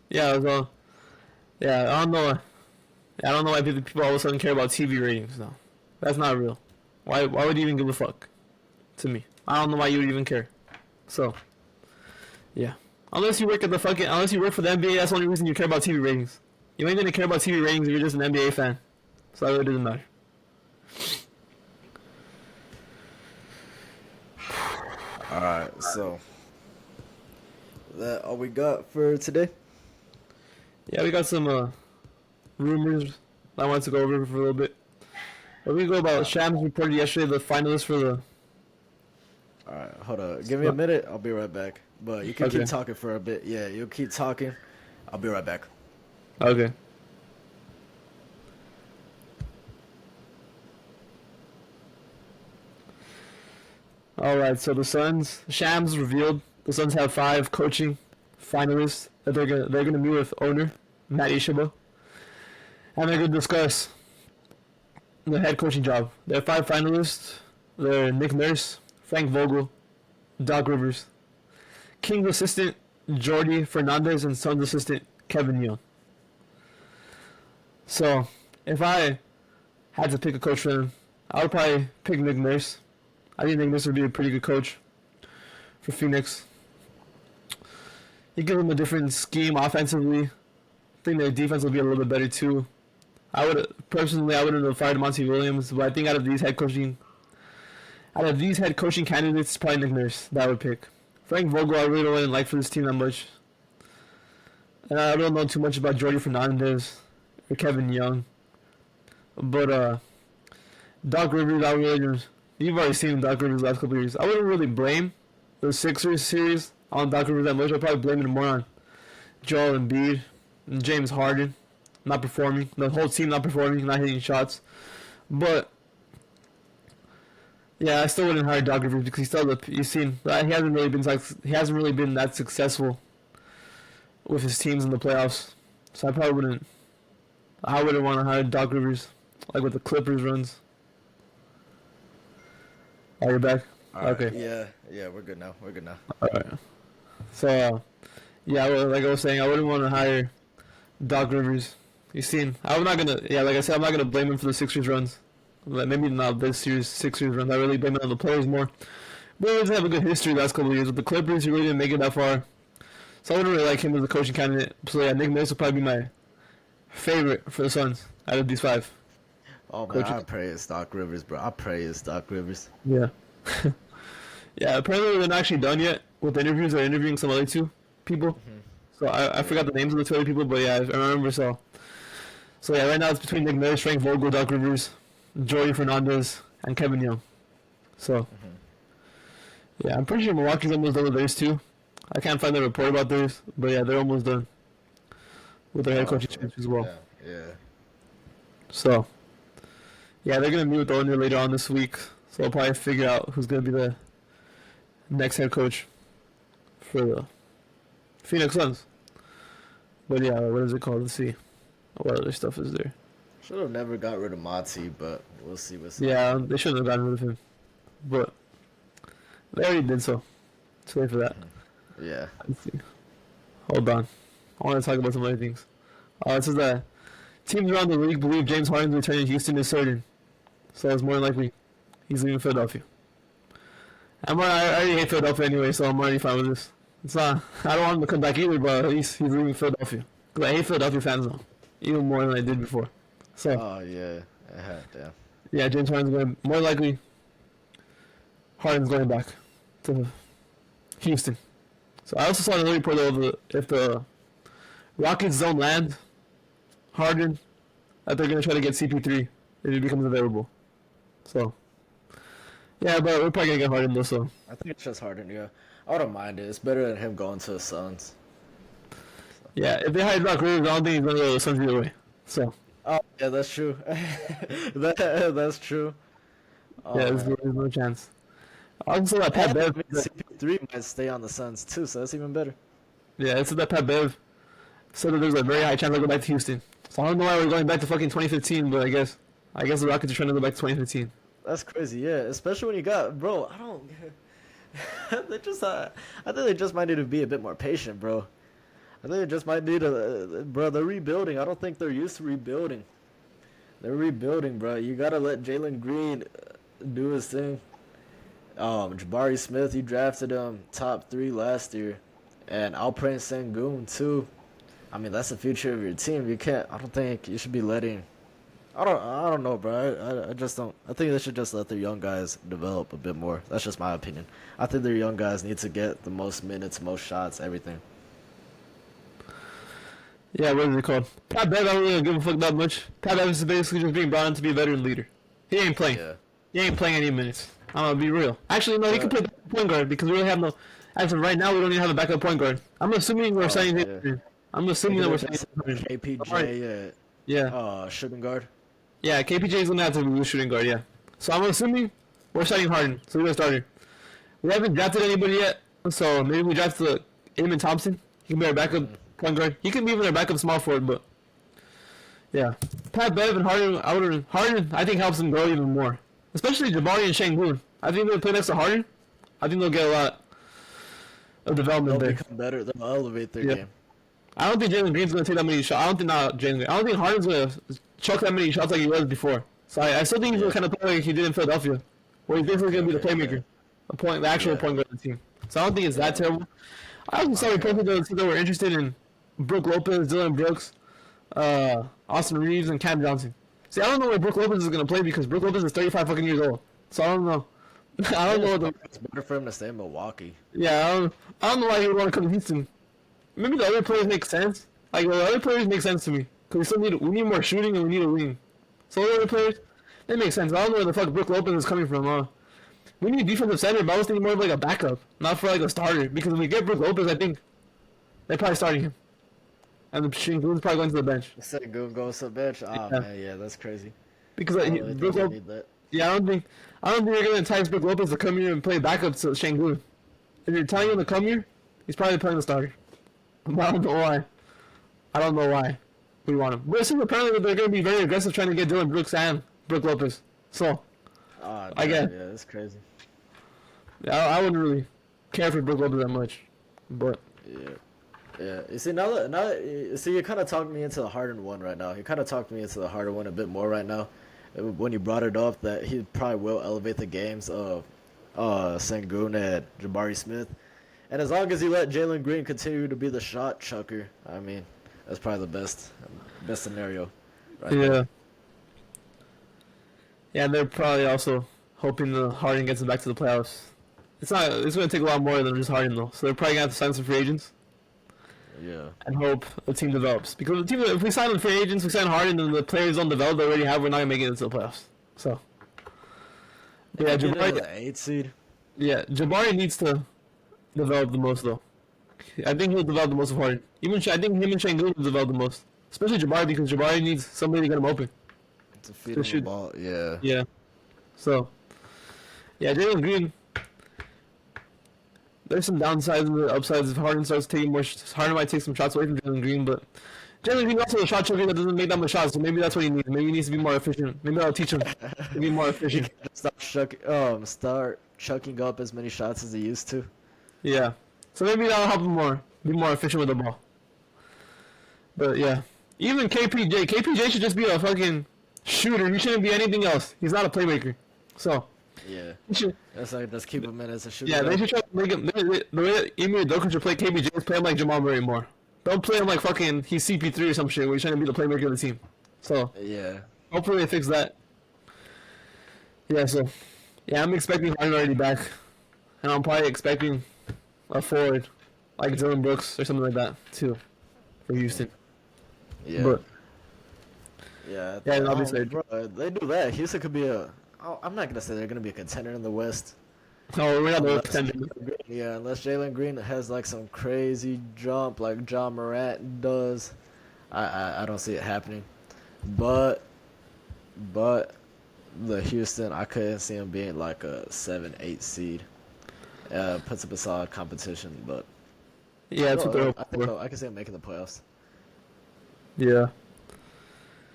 B: yeah, so yeah, I don't know. I don't know why people all of a sudden care about TV ratings now. That's not real. Why would you even give a fuck? To me, I don't know why you would even care. So, yeah, unless you work for the NBA, that's the only reason you care about TV ratings. You ain't gonna care about TV ratings if you're just an NBA fan. So that really doesn't matter.
A: All right, so that all we got for today.
B: Yeah, we got some rumors I wanted to go over for a little bit. But we go about Shams reported yesterday the finalists for the.
A: All right, hold on. Give me a minute. I'll be right back. But you can
B: Okay.
A: keep talking for a bit. Yeah, you'll keep talking. I'll be right back.
B: Okay. All right, so the Suns, Shams revealed the Suns have 5 coaching finalists that they're gonna meet with owner Matt Ishaba, and they're gonna discuss the head coaching job. There are 5 finalists. They're Nick Nurse, Frank Vogel, Doc Rivers, King's assistant Jordi Fernandez, and Suns assistant Kevin Young. So, if I had to pick a coach for them, I would probably pick Nick Nurse. I think Nick Nurse would be a pretty good coach for Phoenix. He gives them a different scheme offensively. I think their defense will be a little bit better too. I wouldn't have fired Monty Williams, but I think out of these head coaching candidates, it's probably Nick Nurse that I would pick. Frank Vogel, I really don't like for this team that much. And I don't know too much about Jordy Fernandez or Kevin Young. But Doc Rivers, you've already seen Doc Rivers the last couple of years. I wouldn't really blame the Sixers series on Doc Rivers that much. I'd probably blame it more on Joel Embiid and James Harden not performing, the whole team not performing, not hitting shots. But yeah, I still wouldn't hire Doc Rivers because you've seen he hasn't really been that successful with his teams in the playoffs. So I wouldn't want to hire Doc Rivers like with the Clippers runs. Are you back?
A: Right.
B: Okay.
A: Yeah, we're good now.
B: All right. So yeah, like I was saying, I wouldn't want to hire Doc Rivers. You seen? I'm not gonna. Yeah, like I said, I'm not gonna blame him for the Sixers runs. Like, maybe not this series Sixers runs. I really blame it on the players more. But he doesn't have a good history the last couple of years with the Clippers. He really didn't make it that far. So I wouldn't really like him as a coaching candidate. So yeah, Nick Nurse would probably be my favorite for the Suns out of these 5.
A: Oh man,
B: Coaches.
A: I pray it's Doc Rivers, bro. I pray it's Doc Rivers.
B: Yeah. Yeah, apparently they're not actually done yet with the interviews. They're interviewing some other 2 people. So I forgot the names of the 2 other people, but yeah, I remember. So yeah, right now it's between Nick Nurse, Frank Vogel, Doc Rivers, Jordy Fernandez, and Kevin Young. So yeah, I'm pretty sure Milwaukee's almost done with theirs too. I can't find the report about theirs, but yeah, they're almost done with their head coaching change as well.
A: Yeah.
B: So yeah, they're gonna meet with the owner later on this week. So I'll probably figure out who's gonna be the next head coach for the Phoenix Suns. But yeah, what is it called? Let's see. What other stuff is there?
A: Should have never got rid of Monty, but we'll see what's
B: Yeah, they shouldn't have gotten rid of him. But they already did so. Let's wait for that.
A: Yeah.
B: Let's see. Hold on. I want to talk about some other things. It says that teams around the league believe James Harden's return to Houston is certain. So it's more likely he's leaving Philadelphia. I already hate Philadelphia anyway, so I'm already fine with this. It's not. I don't want him to come back either, but at least he's leaving Philadelphia. Because I hate Philadelphia fans now, even more than I did before. So.
A: Oh yeah. Damn.
B: Yeah, James Harden's going. More likely, Harden's going back to Houston. So I also saw another report though if the Rockets don't land Harden, that they're gonna try to get CP3 if he becomes available. So. Yeah, but we're probably gonna get Harden though. So.
A: I think it's just Harden. Yeah. I don't mind it. It's better than him going to the Suns.
B: Yeah, if they hire Doc Rivers, I don't think he's gonna go to the Suns either way. So.
A: Oh yeah, that's true. That's true.
B: Yeah, there's no chance. Also, that Pat Bev.
A: CP3 might stay on the Suns too, so that's even better.
B: Yeah, it's that Pat Bev said that there's a very high chance I'll go back to Houston. So I don't know why we're going back to fucking 2015, but I guess the Rockets are trying to go back to 2015.
A: That's crazy, yeah. Especially when you got, bro. I don't. They just, I think they just might need to be a bit more patient, bro. I think they just might need bro. They're rebuilding. I don't think they're used to rebuilding. They're rebuilding, bro. You gotta let Jalen Green do his thing. Jabari Smith, you drafted him top 3 last year, and Alperen Sengun too. I mean, that's the future of your team. You can't. I don't think you should be letting. I don't know, bro. I just don't. I think they should just let their young guys develop a bit more. That's just my opinion. I think their young guys need to get the most minutes, most shots, everything.
B: Yeah, what is it called? Pat Bev, I don't really give a fuck that much. Pat Bev is basically just being brought in to be a veteran leader. He ain't playing.
A: Yeah.
B: He ain't playing any minutes. I'm gonna be real. Actually, no, he can play point guard because we really have no. As of right now, we don't even have a backup point guard. I'm assuming we're signing him. I'm assuming that we're signing him.
A: KPJ,
B: yeah.
A: shooting guard.
B: Yeah, KPJ is gonna have to be a shooting guard. Yeah. So I'm assuming we're starting Harden. So we're gonna start him. We haven't drafted anybody yet, so maybe we draft the Amen Thompson. He can be our backup point guard. He can be even our backup small forward, but yeah, Pat Bev and Harden, I think helps them grow even more. Especially Jabari and Sengun. I think they'll play next to Harden. I think they'll get a lot of development
A: They'll
B: there.
A: become better. They'll elevate their game.
B: I don't think Jalen Green's gonna take that many shots. I don't think Harden's gonna chuck that many shots like he was before. So I still think he's gonna kind of play like he did in Philadelphia, where he's basically gonna be the playmaker, the actual point guard of the team. So I don't think it's that terrible. I also saw reports that were interested in Brook Lopez, Dylan Brooks, Austin Reeves, and Cam Johnson. See, I don't know where Brook Lopez is gonna play because Brook Lopez is 35 fucking years old. So I don't know. I don't know.
A: It's better for him to stay in Milwaukee.
B: Yeah, I don't know why he would want to come to Houston. Maybe the other players make sense. Like the other players make sense to me because we need more shooting and we need a wing. So the other players, they make sense. I don't know where the fuck Brook Lopez is coming from. We need defensive center, but I was thinking more of like a backup, not for like a starter. Because when we get Brook Lopez, I think they're probably starting him, and the Shingun's probably going to the bench.
A: Sengun goes to the bench. Oh
B: Yeah.
A: man, yeah, that's crazy.
B: Because
A: I don't really think they need that.
B: yeah, I don't think you're gonna entice Brook Lopez to come here and play backup to Shangun. If you're telling him to come here, he's probably playing the starter. But I don't know why. I don't know why we want him. But it seems apparently that they're gonna be very aggressive trying to get Dylan Brooks and Brook Lopez. So I get.
A: Yeah, that's crazy.
B: Yeah, I wouldn't really care for Brook Lopez that much, but
A: Yeah. Yeah, you see you kind of talked me into the Harden one right now. You kind of talked me into the Harden one a bit more right now, when you brought it up that he probably will elevate the games of Sengun and Jabari Smith, and as long as you let Jalen Green continue to be the shot chucker, I mean, that's probably the best scenario. Right
B: yeah,
A: there.
B: yeah, they're probably also hoping the Harden gets it back to the playoffs. It's going to take a lot more than just Harden though, so they're probably going to have to sign some free agents.
A: Yeah.
B: And hope the team develops. Because the team, if we sign the free agents, we sign Harden, and the players don't develop they already have, we're not gonna make it into the playoffs. So, yeah,
A: Jabari, the 8 seed.
B: Yeah, Jabari needs to develop the most though. I think he'll develop the most of Harden. I think him and Şengün will develop the most, especially Jabari because Jabari needs somebody to get him open.
A: To feed him the ball. Yeah.
B: Yeah. So, yeah, Jalen Green. There's some downsides and the upsides if Harden starts taking more. Harden might take some shots away from Jalen Green, but Jalen Green also a shot chucker that doesn't make that much shots. So maybe that's what he needs. Maybe he needs to be more efficient. Maybe I'll teach him to be more efficient.
A: Start chucking up as many shots as he used to.
B: Yeah. So maybe that'll help him more. Be more efficient with the ball. But yeah, even KPJ. KPJ should just be a fucking shooter. He shouldn't be anything else. He's not a playmaker. So.
A: Yeah.
B: Should,
A: That's like just keep him in as a shooter.
B: yeah, they should try to make him. The way that Emir Doka should play KPJ is play him like Jamal Murray more. Don't play him like fucking he's CP3 or some shit where he's trying to be the playmaker of the team. So
A: yeah.
B: hopefully they fix that. Yeah. So yeah, I'm expecting Harden already back, and I'm probably expecting a forward like Dylan Brooks or something like that too for Houston.
A: Yeah.
B: But,
A: yeah.
B: Yeah, and obviously-
A: bro, they do that. Houston could be I'm not gonna say they're gonna be a contender in the West.
B: no, we're not the
A: Unless
B: contender.
A: Yeah, unless Jalen Green has like some crazy jump like John Morant does, I don't see it happening. But the Houston, I couldn't see him being like a 7-8 seed. Puts up a solid competition, but
B: Yeah, that's what they're hoping for.
A: I can see him making the playoffs.
B: Yeah.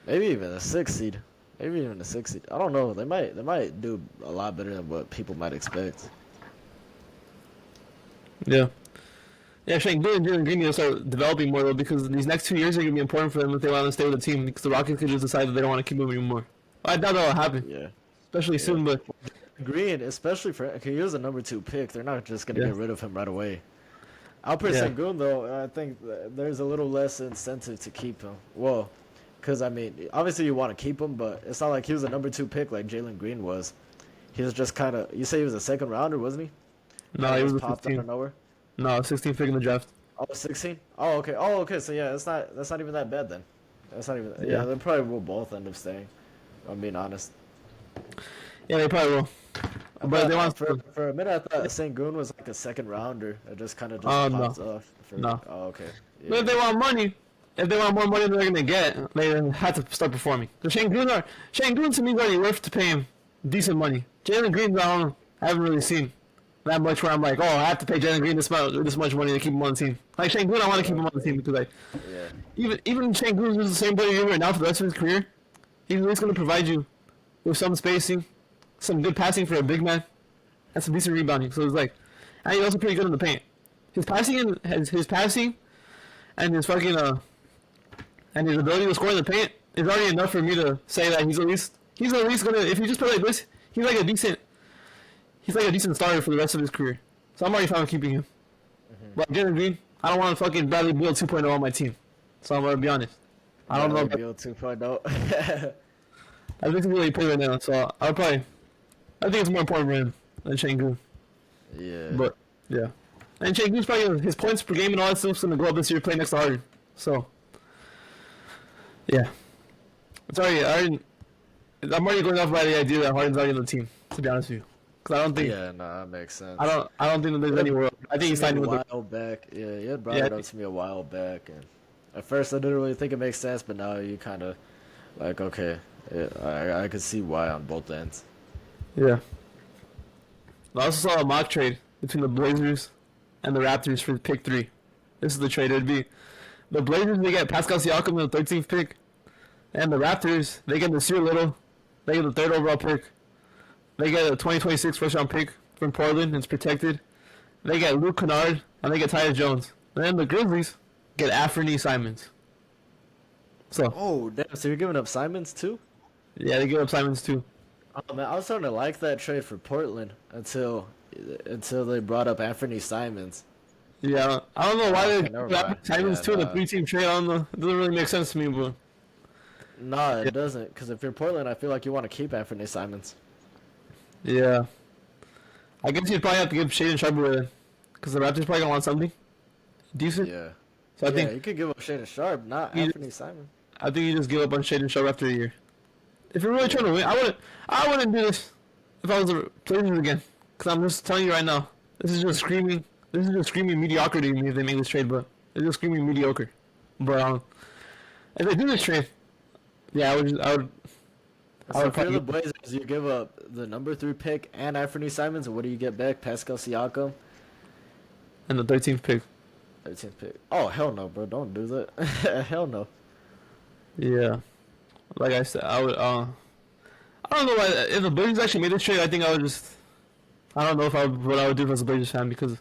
A: Maybe even a 6 seed. Maybe even a 6 seed. I don't know. They might do a lot better than what people might expect.
B: Yeah. Yeah, Şengün and Jalen Green need to start developing more though because these next 2 years are gonna be important for them if they want to stay with the team because the Rockets could just decide that they don't want to keep him anymore. I doubt that'll happen,
A: Yeah.
B: especially soon. But
A: Green, especially he was a number 2 pick. They're not just gonna
B: Yeah.
A: get rid of him right away. Alper
B: Yeah.
A: Sengun, though, I think there's a little less incentive to keep him. Well, because I mean, obviously you want to keep him, but it's not like he was a number 2 pick like Jalen Green was. He was just kind of. You say he was a second rounder, wasn't he?
B: no, he was a
A: popped out of
B: 15.
A: nowhere.
B: No, 16 pick in the draft.
A: Oh, 16? Oh, okay. Oh, okay. So yeah, that's not even that bad then. That's not even. Yeah,
B: Yeah.
A: they probably will both end up staying. I'm being honest.
B: Yeah, they probably will. But they want
A: for a minute, I thought Sengun was like a second rounder. It just kind of just
B: Oh, no.
A: popped off.
B: No.
A: Oh, okay. Yeah.
B: But if they want money, if they want more money than they're gonna get, they have to start performing. So Şengün to me is already worth to pay him decent money. Jalen Green, I haven't really seen that much where I'm like, oh, I have to pay Jalen Green this much money to keep him on the team. Like Şengün, I want to keep him on the team because like
A: Yeah.
B: even Şengün is the same player you're right now for the rest of his career. He's at least gonna provide you with some spacing, some good passing for a big man, and some decent rebounding. So it's like, and he's also pretty good in the paint. His passing and his fucking and his ability to score in the paint is already enough for me to say that he's at least gonna, if he just play like this, he's like a decent starter for the rest of his career. So I'm already fine with keeping him. But Jalen Green, I don't want to fucking Bradley Beal 2.0 on my team. So I'm gonna be honest. I don't know.
A: Beal 2.0.
B: I think he's really play right now, so I think it's more important for him than Şengün.
A: Yeah.
B: But yeah, and Şengün's probably his points per game and all that stuff's gonna go up this year playing next to Harden. So Yeah. It's already. I'm already going off by the idea that Harden's already on the team. To be honest with you, because I don't think.
A: Yeah, no, that makes sense.
B: I don't think that there's anywhere. I think he's
A: signed
B: signing
A: a
B: with the.
A: while back. Yeah, you had brought
B: Yeah.
A: it up to me a while back, and at first I didn't really think it makes sense, but now you kind of like, okay, yeah, I could see why on both ends.
B: Yeah. I also saw a mock trade between the Blazers and the Raptors for pick 3. This is the trade. It'd be the Blazers, they get Pascal Siakam with the 13th pick, and the Raptors, they get Nasir Little, they get the 3rd overall pick. They get a 2026 first round pick from Portland. It's protected. They get Luke Kennard, and they get Tyus Jones. And then the Grizzlies get Anthony Simons. So,
A: Oh, damn! So you're giving up Simons too?
B: yeah, they give up Simons too.
A: Oh man, I was starting to like that trade for Portland until they brought up Anthony Simons.
B: Yeah, I don't know why they
A: Okay,
B: give
A: never
B: up
A: mind.
B: Simons
A: Yeah,
B: too in a
A: nah.
B: 3-team trade. I don't know. It doesn't really make sense to me, but
A: Nah, it doesn't. Because if you're Portland, I feel like you want to keep Anthony Simons.
B: yeah. I guess you'd probably have to give Shaden Sharp away then. Because the Raptors probably gonna want something decent.
A: Yeah.
B: So I
A: Yeah,
B: think
A: you could give up Shaden Sharp, not
B: You-
A: Anthony Simons.
B: you just give up on Shaden Sharp after a year. If you're really trying to win, I wouldn't do this if I was the Blazers again. Because I'm just telling you right now, this is just screaming mediocrity to me if they make this trade, but it's just screaming mediocre. But if they do this trade, yeah, I would
A: So
B: I
A: if
B: would
A: you're
B: probably
A: the Blazers, you give up the number 3 pick and Anthony Simons, and what do you get back? Pascal Siakam,
B: and the 13th pick.
A: 13th pick. Oh hell no, bro! Don't do that. Hell no.
B: Yeah, like I said, I would. I don't know why. If the Blazers actually made this trade, I think I would just. I don't know if what I would do as a Blazers fan because.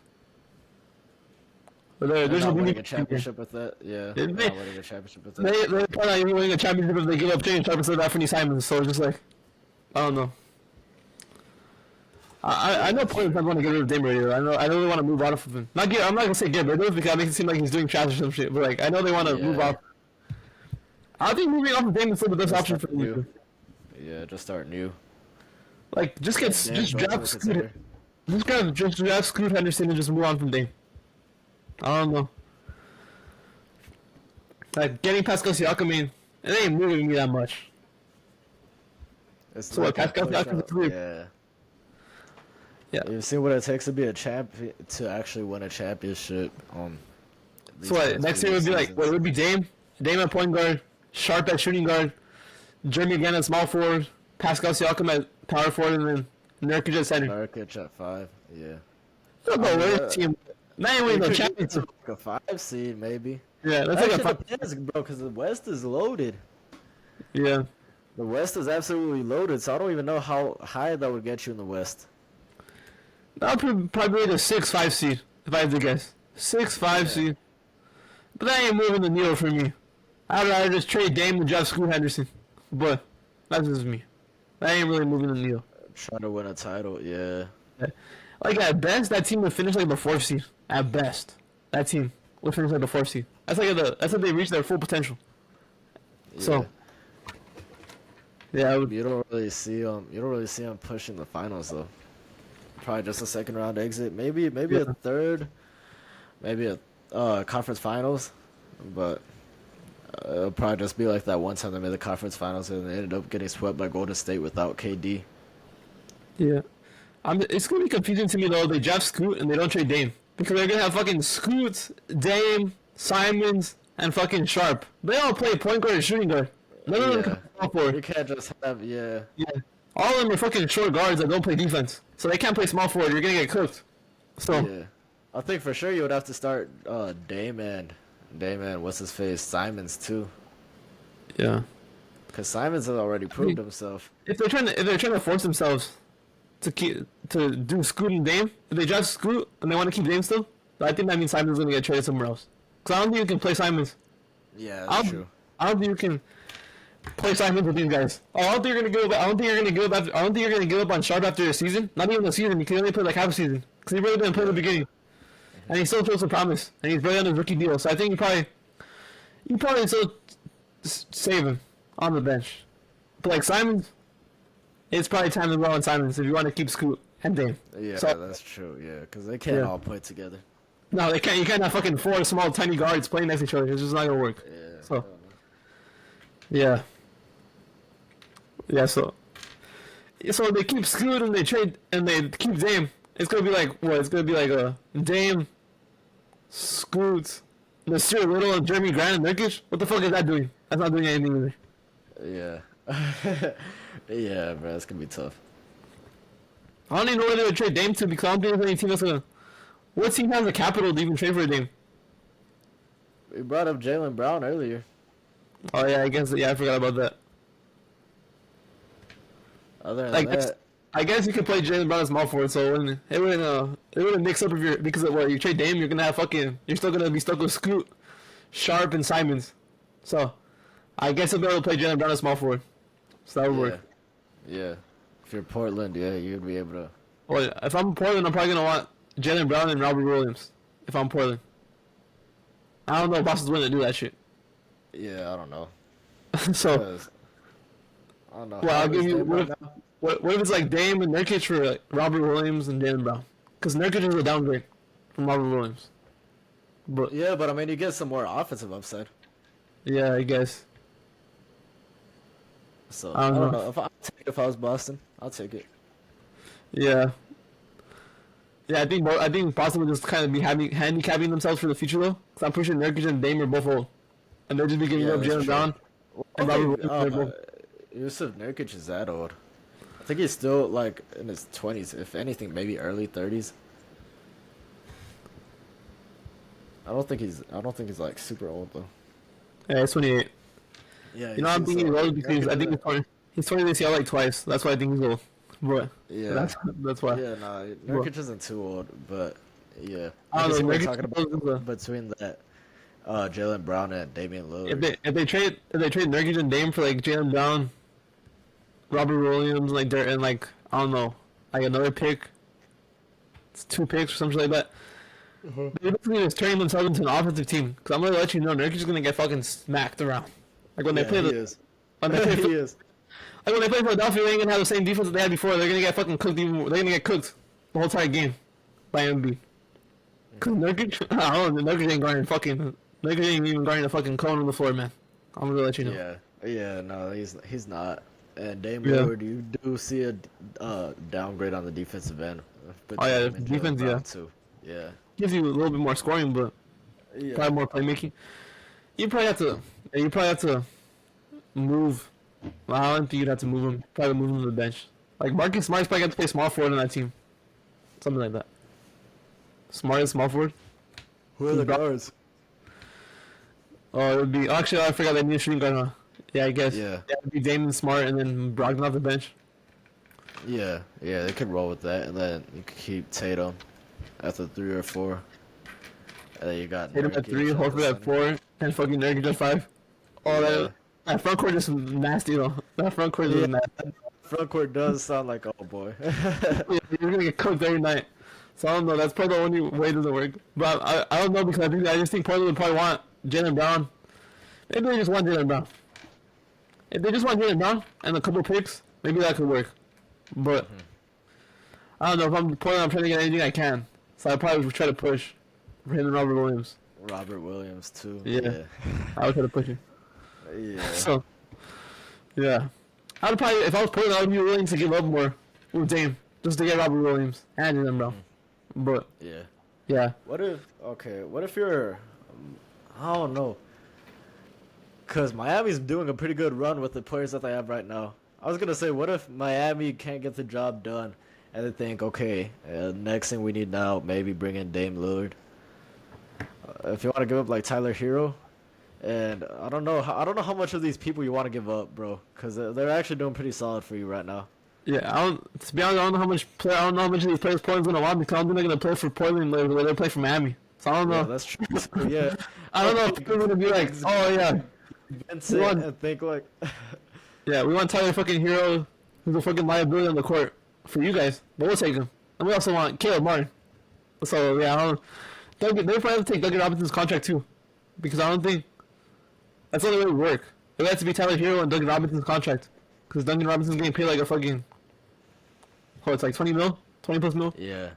B: But
A: They're
B: there's
A: not
B: no
A: winning
B: winning
A: a championship with that. Yeah,
B: They-
A: they're not winning a championship with that.
B: They're probably not even winning a championship if they give up James Sharp instead of Anthony Simons. So it's just like, I don't know. I know Portland's not going to get rid of Dame Radio. I know they want to move out of him. I'm not gonna say get rid of him because it makes it seem like he's doing trash or some shit. But like I know they want to
A: Yeah.
B: move off. I think moving off of Dame is still the best
A: Just
B: option for
A: start
B: them.
A: new. Yeah, just start new.
B: Like just get
A: Damn,
B: just
A: go to
B: draft
A: a
B: Scoot.
A: contender.
B: Just draft Scoot Henderson and just move on from Dame. I don't know. Like getting Pascal Siakam, it ain't moving me that much.
A: It's
B: So what,
A: like a
B: Pascal
A: push
B: Siakam's
A: up.
B: three?
A: Yeah.
B: Yeah.
A: You've seen what it takes to be a to actually win a championship. These
B: So what,
A: past
B: next
A: few
B: year would be like,
A: seasons.
B: what, it would be Dame at point guard, Sharp at shooting guard, Jeremy again at small forward, Pascal Siakam at power forward, and then Nurkic at center.
A: Nurkic at 5. Yeah.
B: That's no way, team. Not even winning no
A: It could get
B: championship.
A: to like a 5 seed maybe.
B: Yeah, that's like a
A: Actually,
B: five.
A: depends, bro, because the West is loaded.
B: Yeah.
A: The West is absolutely loaded, so I don't even know how high that would get you in the West.
B: That would probably be the 6-5 seed, if I had to guess. 6-5 seed. But that ain't moving the needle for me. I'd rather just trade Dame and draft Scoot Henderson. But that's just me. That ain't really moving the needle.
A: Trying to win a title, yeah.
B: Like at best, that team would finish like the 4th seed. At best, that team would finish like the 4th seed. That's like they reached their full potential. So, yeah, I would.
A: You don't really see them. You don't really see them pushing the finals though. Probably just a second round exit, maybe
B: Yeah.
A: a third, maybe a conference finals, but it'll probably just be like that one time they made the conference finals and they ended up getting swept by Golden State without KD.
B: Yeah, it's gonna be confusing to me though. They draft Scoot and they don't trade Dame because they're gonna have fucking Scoot, Dame, Simons, and fucking Sharp. They all play point guard and shooting guard. None of them can play small forward.
A: You can't just have
B: Yeah, all of them are fucking short guards that don't play defense, so they can't play small forward. You're gonna get cooked. So
A: yeah. I think for sure you would have to start Dame and what's his face Simons too,
B: yeah.
A: because Simons has already proved himself.
B: If they're trying to force themselves to do Scoot and Dame, if they draft Scoot and they want to keep Dame still, I think that means Simons is gonna get traded somewhere else. Cause I don't think you can play Simons.
A: Yeah,
B: I
A: that's
B: don't,
A: true.
B: I don't think you can play Simons with these guys. Oh, I don't think you're gonna give up. I don't think you're gonna give up on Sharp after a season. Not even a season. You can only play like half a season because he really didn't play at the beginning, and he still shows some promise. And he's really on his rookie deal. So I think you probably still save him on the bench. But like Simons, it's probably time to go on Simons if you want to keep Scoot and Dame.
A: Yeah,
B: So-
A: that's true. Yeah, because they can't
B: Yeah.
A: all play together.
B: No, they can't. You can't have fucking 4 small, tiny guards playing next to each other. It's just not gonna work.
A: Yeah.
B: So, Yeah. Yeah. So they keep Scoot and they trade and they keep Dame. It's gonna be like what? It's gonna be like a Dame, Scoot, Nasir Little, and Jeremy Grant and Nurkic. What the fuck is that doing? That's not doing anything either.
A: Yeah. Yeah, bro, it's gonna be tough.
B: I don't even know where they would trade Dame to because I don't think there's any team that's gonna. What team has the capital to even trade for a Dame?
A: We brought up Jalen Brown earlier.
B: Oh yeah, I guess yeah, I forgot about that.
A: Other than
B: I guess
A: that,
B: I guess you could play Jalen Brown as small forward, so it wouldn't mix up if you're because of what you trade Dame, you're gonna have fucking you're still gonna be stuck with Scoot, Sharp, and Simons. So I guess you'll be able to play Jalen Brown as small forward. So that would
A: yeah,
B: work.
A: yeah. If you're Portland, yeah, you'd be able to.
B: Well, if I'm Portland, I'm probably gonna want Jalen Brown and Robert Williams. If I'm Portland, I don't know if Boston's willing to do that shit.
A: Yeah, I don't know.
B: So
A: 'Cause I don't know.
B: well,
A: How
B: I'll give
A: is
B: you
A: Dame right now?
B: what if it's like Dame and Nurkic for like, Robert Williams and Jalen Brown? Because Nurkic is a downgrade from Robert Williams. But
A: Yeah, but I mean, you get some more offensive upside.
B: yeah, I guess.
A: So
B: I
A: I
B: don't
A: don't
B: know.
A: know. If I was Boston, I'll take it.
B: Yeah. Yeah, I think Boston would just kind of be handicapping themselves for the future though. Because I'm pretty sure Nurkic and Dame are both old, and they'll just be giving
A: Yeah,
B: up
A: that's
B: Jalen
A: true.
B: Brown and Robert Williams. They're both-
A: Yusuf Nurkic is that old. I think he's still like in his 20s, if anything, maybe early 30s. I don't think he's like super old though.
B: Yeah, he's 28.
A: Yeah,
B: You know, I'm thinking he's old because I think he's 20 this year like twice. That's why I think he's old. But
A: Yeah.
B: that's why.
A: Yeah, no, Nurkic isn't too old, but yeah.
B: I don't
A: can see
B: know.
A: what
B: Nurkic
A: you're talking
B: is
A: about between that Jalen Brown and Damian Lillard.
B: if they trade Nurkic and Dame for like Jalen Brown, Robert Williams, like and like I don't know, like another pick, it's 2 picks or something like that. They're basically just turning themselves into an offensive team. Because I'm gonna let you know, Nurkic is gonna get fucking smacked around. Like when they play
A: he
B: the
A: is.
B: when they play,
A: He is.
B: like when they play Philadelphia, they ain't gonna have the same defense that they had before. They're gonna get fucking cooked. They're gonna get cooked the whole entire game by Embiid. Cause Nurkic, I don't know, Nurkic ain't guarding fucking. Nurkic ain't even guarding the fucking cone on the floor, man. I'm gonna let you know.
A: Yeah, no, he's not. And Dame
B: Yeah.
A: Lillard, you do see a downgrade on the defensive end.
B: Oh, yeah,
A: between him and
B: defense,
A: Jalen Brown,
B: yeah.
A: too. Yeah.
B: Gives you a little bit more scoring, but
A: Yeah.
B: probably more playmaking. You probably have to move. Well, I don't think you'd have to move him. Probably move him to the bench. Like Marcus Smart's probably got to play small forward on that team. Something like that. Smart is small forward.
A: Who are the guards?
B: Oh, it would be. Actually, I forgot they need a shooting guard. Huh? Yeah, I guess.
A: Yeah.
B: It would be Damon Smart and then Brogdon off the bench.
A: Yeah, they could roll with that, and then you could keep Tatum at the 3 or 4. And then you got
B: Hit him at
A: Nurkic
B: 3,
A: the
B: Horford at
A: center.
B: 4, and fucking Nurkic at 5. Oh,
A: Yeah.
B: that front court is nasty though. That front court is
A: Yeah.
B: nasty.
A: Front court does sound like, oh boy.
B: You're gonna get cooked every night. So I don't know. That's probably the only way it doesn't work. But I don't know because I just think Portland would probably want Jalen Brown. Maybe they just want Jalen Brown. If they just want Jalen Brown and a couple picks, maybe that could work. But I don't know. If I'm Portland, I'm trying to get anything I can. So I probably would try to push for him and Robert Williams.
A: Robert Williams, too.
B: Yeah. I would try to push him.
A: Yeah.
B: So yeah, I would probably if I was Portland, I would be willing to give up more with Dame just to get Robert Williams and Jalen Brown. But
A: Yeah.
B: yeah.
A: What if you're, I don't know. Because Miami's doing a pretty good run with the players that they have right now. I was going to say, what if Miami can't get the job done and they think, okay, next thing we need now, maybe bring in Dame Lillard. If you want to give up like Tyler Hero, and I don't know how much of these people you want to give up, bro, because they're actually doing pretty solid for you right now.
B: Yeah, to be honest, I don't know how much of these players Portland's gonna want because I don't think they're gonna play for Portland the way they play for Miami. So I don't know.
A: Yeah, that's true. Yeah.
B: I don't know if people are gonna be like, oh yeah,
A: Vincent and think like,
B: yeah, we want Tyler fucking Hero, who's a fucking liability on the court for you guys, but we'll take him. And we also want Caleb Martin. So yeah, I don't. They probably have to take Duncan Robinson's contract too, because I don't think that's the only way it would work. It would have to be Tyler Hero and Duncan Robinson's contract, because Duncan Robinson's getting paid like a fucking. Oh, it's like 20 mil, 20 plus mil.
A: yeah.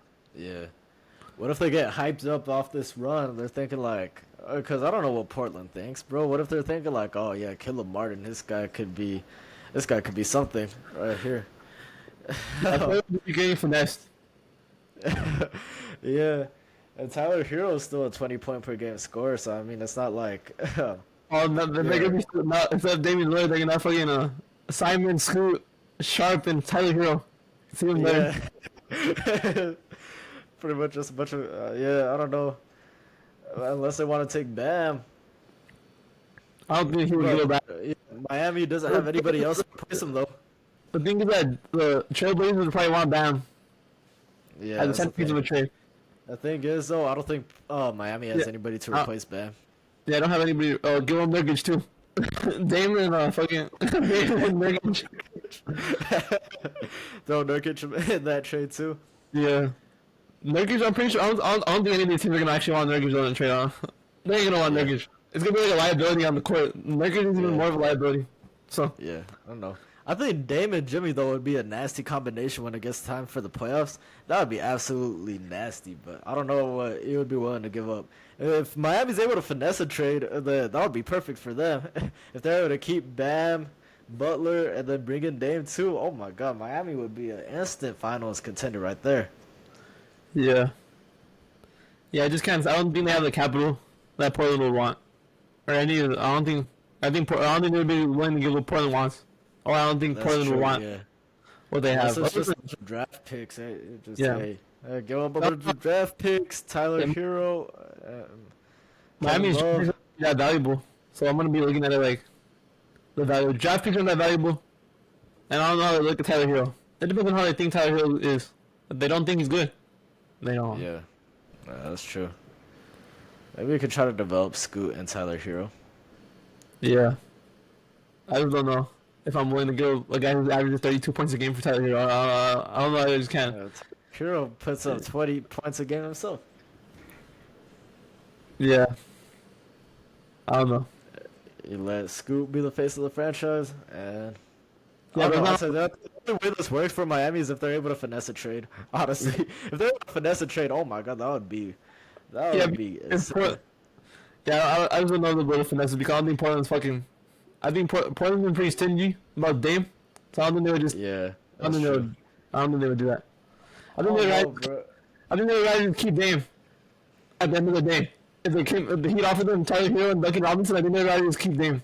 A: What if they get hyped up off this run? They're thinking like, Because I don't know what Portland thinks, bro. What if they're thinking like, oh yeah, Caleb Martin, this guy could be something right here.
B: I feel like you're getting finessed.
A: Yeah, and Tyler Hero's still a 20-point per game scorer, so I mean, it's not like,
B: Oh, no, they're
A: yeah,
B: gonna be not instead of Damian Lillard, they're gonna fucking Simon, Scoot, Sharp, and Tyler Hero. It's even better.
A: yeah. Pretty much just a bunch of, yeah, I don't know. Unless they want to take Bam.
B: I don't think he would go
A: But
B: back.
A: yeah, Miami doesn't have anybody else to replace him, though.
B: The thing is that the Trailblazers would probably want Bam
A: Yeah,
B: as a
A: that's the
B: centerpiece of a
A: thing.
B: trade.
A: The thing is, though, I don't think Miami has
B: Yeah,
A: anybody to
B: uh,
A: replace Bam.
B: yeah, I don't have anybody. Oh, give him Nurkic too. Damon, fucking Damon Nurkic.
A: Throw Nurkic in that trade, too.
B: Yeah, Nurkic. I'm pretty sure. I don't think any of these teams are gonna actually want Nurkic on the trade. They ain't gonna want
A: Yeah,
B: Nurkic. It's gonna be like a liability on the court. Nurkic is even
A: yeah,
B: more of a liability. So
A: yeah. I don't know. I think Dame and Jimmy, though, would be a nasty combination when it gets time for the playoffs. That would be absolutely nasty, but I don't know what he would be willing to give up. If Miami's able to finesse a trade, that would be perfect for them. If they're able to keep Bam, Butler, and then bring in Dame, too, oh my God, Miami would be an instant finals contender right there.
B: yeah, yeah. I just can't. I don't think they have the capital that Portland would want, or any. I don't think. I don't think they'd be willing to give what Portland wants. Or I don't think
A: That's
B: Portland would
A: true,
B: want
A: yeah.
B: what they
A: Unless
B: have.
A: it's just a bunch of draft picks. Just,
B: Yeah.
A: hey, give up a bunch of draft picks, Tyler
B: Yeah,
A: Hero,
B: Miami
A: Kevin
B: is
A: Love.
B: that valuable, so I'm gonna be looking at it like the value. Draft picks aren't that valuable, and I don't know how they look at Tyler Hero. It depends on how they think Tyler Hero is. If they don't think he's good, they don't.
A: Yeah, that's true. Maybe we could try to develop Scoot and Tyler Hero.
B: Yeah, I just don't know if I'm willing to give a guy who's averages 32 points a game for Tyler Hero. I don't know. I just can't.
A: Hero puts up 20 points a game himself.
B: Yeah, I don't know.
A: You let Scoot be the face of the franchise, and I
B: Yeah,
A: don't
B: but
A: know. I
B: not.
A: said that the way this works for Miami is if they're able to finesse a trade. Honestly, if they're able to finesse a trade, oh my God, that
B: Yeah,
A: would be
B: if
A: insane.
B: yeah, I just don't know the way to finesse it because I don't think Portland's fucking. I think Portland's been pretty stingy about Dame, so I don't think they would just.
A: Yeah,
B: I don't
A: that's
B: think they
A: true.
B: would. I don't think they would do that. I
A: I
B: think
A: don't
B: they'd
A: know,
B: rather.
A: bro.
B: I think they'd rather keep Dame at the end of the day. If the Heat offered them Tyler Hero and Duncan Robinson, I think they'd rather just keep Dame.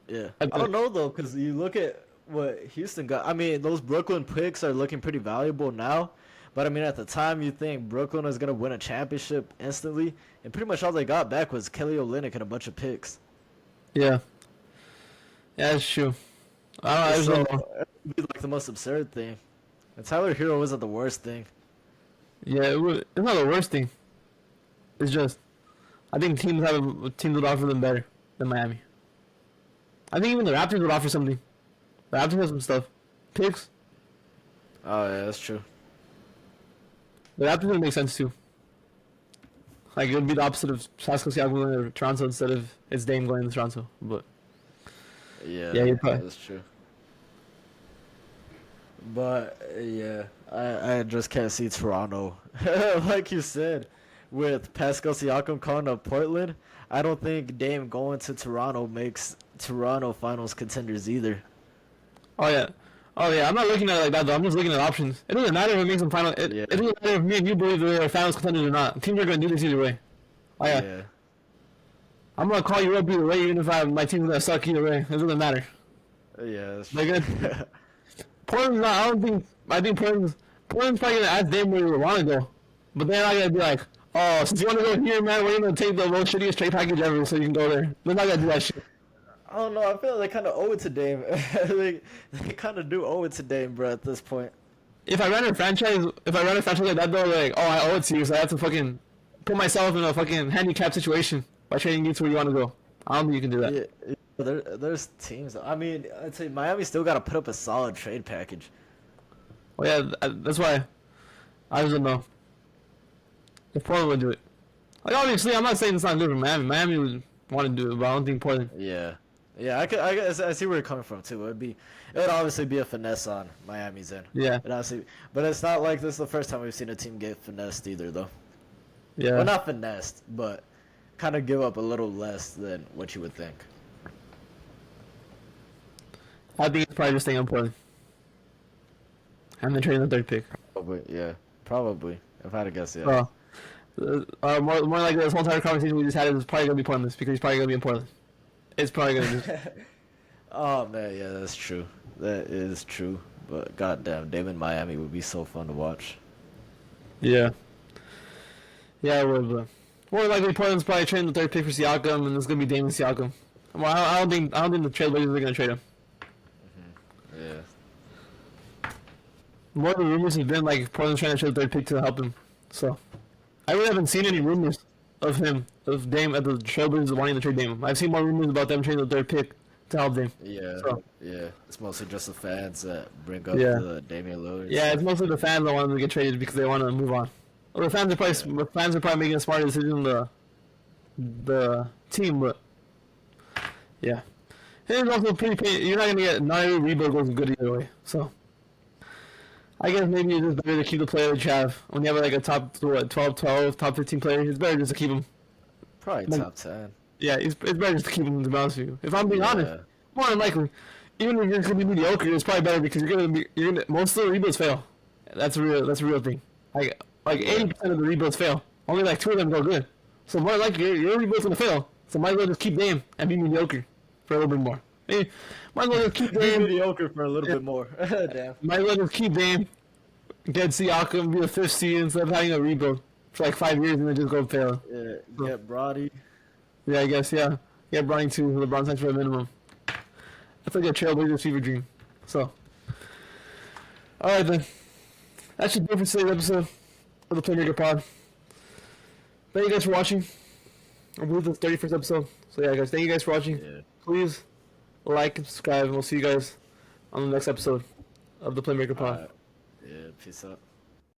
A: Yeah,
B: At
A: I
B: the,
A: don't know though, because you look at what Houston got. I mean, those Brooklyn picks are looking pretty valuable now, but I mean, at the time, you think Brooklyn was gonna win a championship instantly, and pretty much all they got back was Kelly Olynyk and a bunch of picks.
B: yeah, yeah, that's true. I just
A: So
B: don't know.
A: it would be like the most absurd thing. And Tyler Hero wasn't the worst thing.
B: Yeah, it's not the worst thing. It's just I think teams would offer them better than Miami. I think even the Raptors would offer something. The Raptors have some stuff. Picks.
A: Oh yeah, that's true.
B: The Raptors would make sense too. Like it would be the opposite of Pascal Siakam going to Toronto instead of it's Dame going to Toronto. But
A: Yeah,
B: yeah, you're probably
A: that's true. But yeah, I just can't see Toronto. Like you said, with Pascal Siakam calling up Portland, I don't think Dame going to Toronto makes Toronto finals contenders either.
B: Oh yeah. Oh yeah, I'm not looking at it like that though. I'm just looking at options. It doesn't matter if it makes them final.
A: Yeah,
B: It doesn't matter if me and you believe they're finals contenders or not. Teams are gonna do this either way. Oh yeah,
A: yeah,
B: I'm gonna call you up either way, even if my team's gonna suck either way. It doesn't matter.
A: yeah. That's
B: They're
A: true.
B: good. Portland's not. I don't think. I think Portland's probably gonna ask Dame where we want to go, but they're not gonna be like, oh, since you want to go here, man, we're gonna take the most shittiest trade package ever, so you can go there. They're not gonna do that shit.
A: I don't know. I feel like they kind of owe it to Dame. They kind of do owe it to Dame, bro. At this point.
B: If I ran a franchise like that though, like, oh, I owe it to you, so I have to fucking put myself in a fucking handicapped situation by trading you to where you want to go. I don't think you can do that.
A: Yeah, there's teams. I mean, I'd say Miami still got to put up a solid trade package.
B: Well, yeah, that's why I just don't know if Portland would do it. Like, obviously, I'm not saying it's not good for Miami. Miami would want to do it, but I don't think Portland.
A: Yeah, yeah. I see where you're coming from too. It would obviously be a finesse on Miami's end.
B: Yeah,
A: It honestly, but it's not like this is the first time we've seen a team get finessed either, though.
B: yeah,
A: Well, not finessed, but kind of give up a little less than what you would think.
B: I think it's probably just staying on Portland. And then trading the third pick.
A: Probably, yeah, probably. If I had to guess, yeah.
B: Well, more like this whole entire conversation we just had is probably gonna be pointless because he's probably gonna be in Portland. It's probably gonna be.
A: Oh man, yeah, that's true. That is true. But goddamn, Damon Miami would be so fun to watch.
B: Yeah. Yeah, it would. But more likely, Portland's probably trading the third pick for Siakam, and it's gonna be Damon Siakam. Well, I don't think the Trailblazers are gonna trade him.
A: Yeah.
B: More of the rumors have been like Portland's trying to trade the third pick to help him. So I really haven't seen any rumors of Dame at the Trailblazers wanting to trade Dame. I've seen more rumors about them trading the third pick to help Dame.
A: Yeah,
B: So,
A: yeah. It's mostly just the fans that bring up
B: Yeah.
A: the Damian Lillard.
B: yeah, it's mostly the fans that want them to get traded because they want to move on. Well, the fans are probably making a smarter decision than the team, but yeah. It's also pretty. You're not gonna get not every rebuild goes good either way. So I guess maybe it's just better to keep the player that you have. When you have like a top 12, top 15 player, it's better just to keep him.
A: Probably
B: Like,
A: top 10.
B: Yeah, it's better just to keep him, to be honest with you. If I'm being
A: Yeah.
B: honest, more than likely, even if you're gonna be mediocre, it's probably better because you're gonna most of the rebuilds fail. That's a real thing. Like 80% of the rebuilds fail. Only like 2 of them go good. So more than likely your rebuild's gonna fail. So might as well just keep Dame and be mediocre for a little bit more. Maybe might as well just keep
A: Be
B: Dame.
A: mediocre for a little bit more. Damn.
B: Might as well just keep Dame. Get Siakam, be the 5th seed instead of having a rebuild for like 5 years and then just go fail.
A: Yeah, get Brody.
B: Yeah, I guess, yeah. Yeah, Bronny too. LeBron signed for a minimum. That's like a Trailblazers fever dream. So, alright then. That should do it for today's episode of the Playmaker Pod. Thank you guys for watching. I believe it's the 31st episode. So yeah, guys, thank you guys for watching.
A: Yeah.
B: Please like and subscribe, and we'll see you guys on the next episode of the Playmaker Pod.
A: Alright. Yeah, peace out.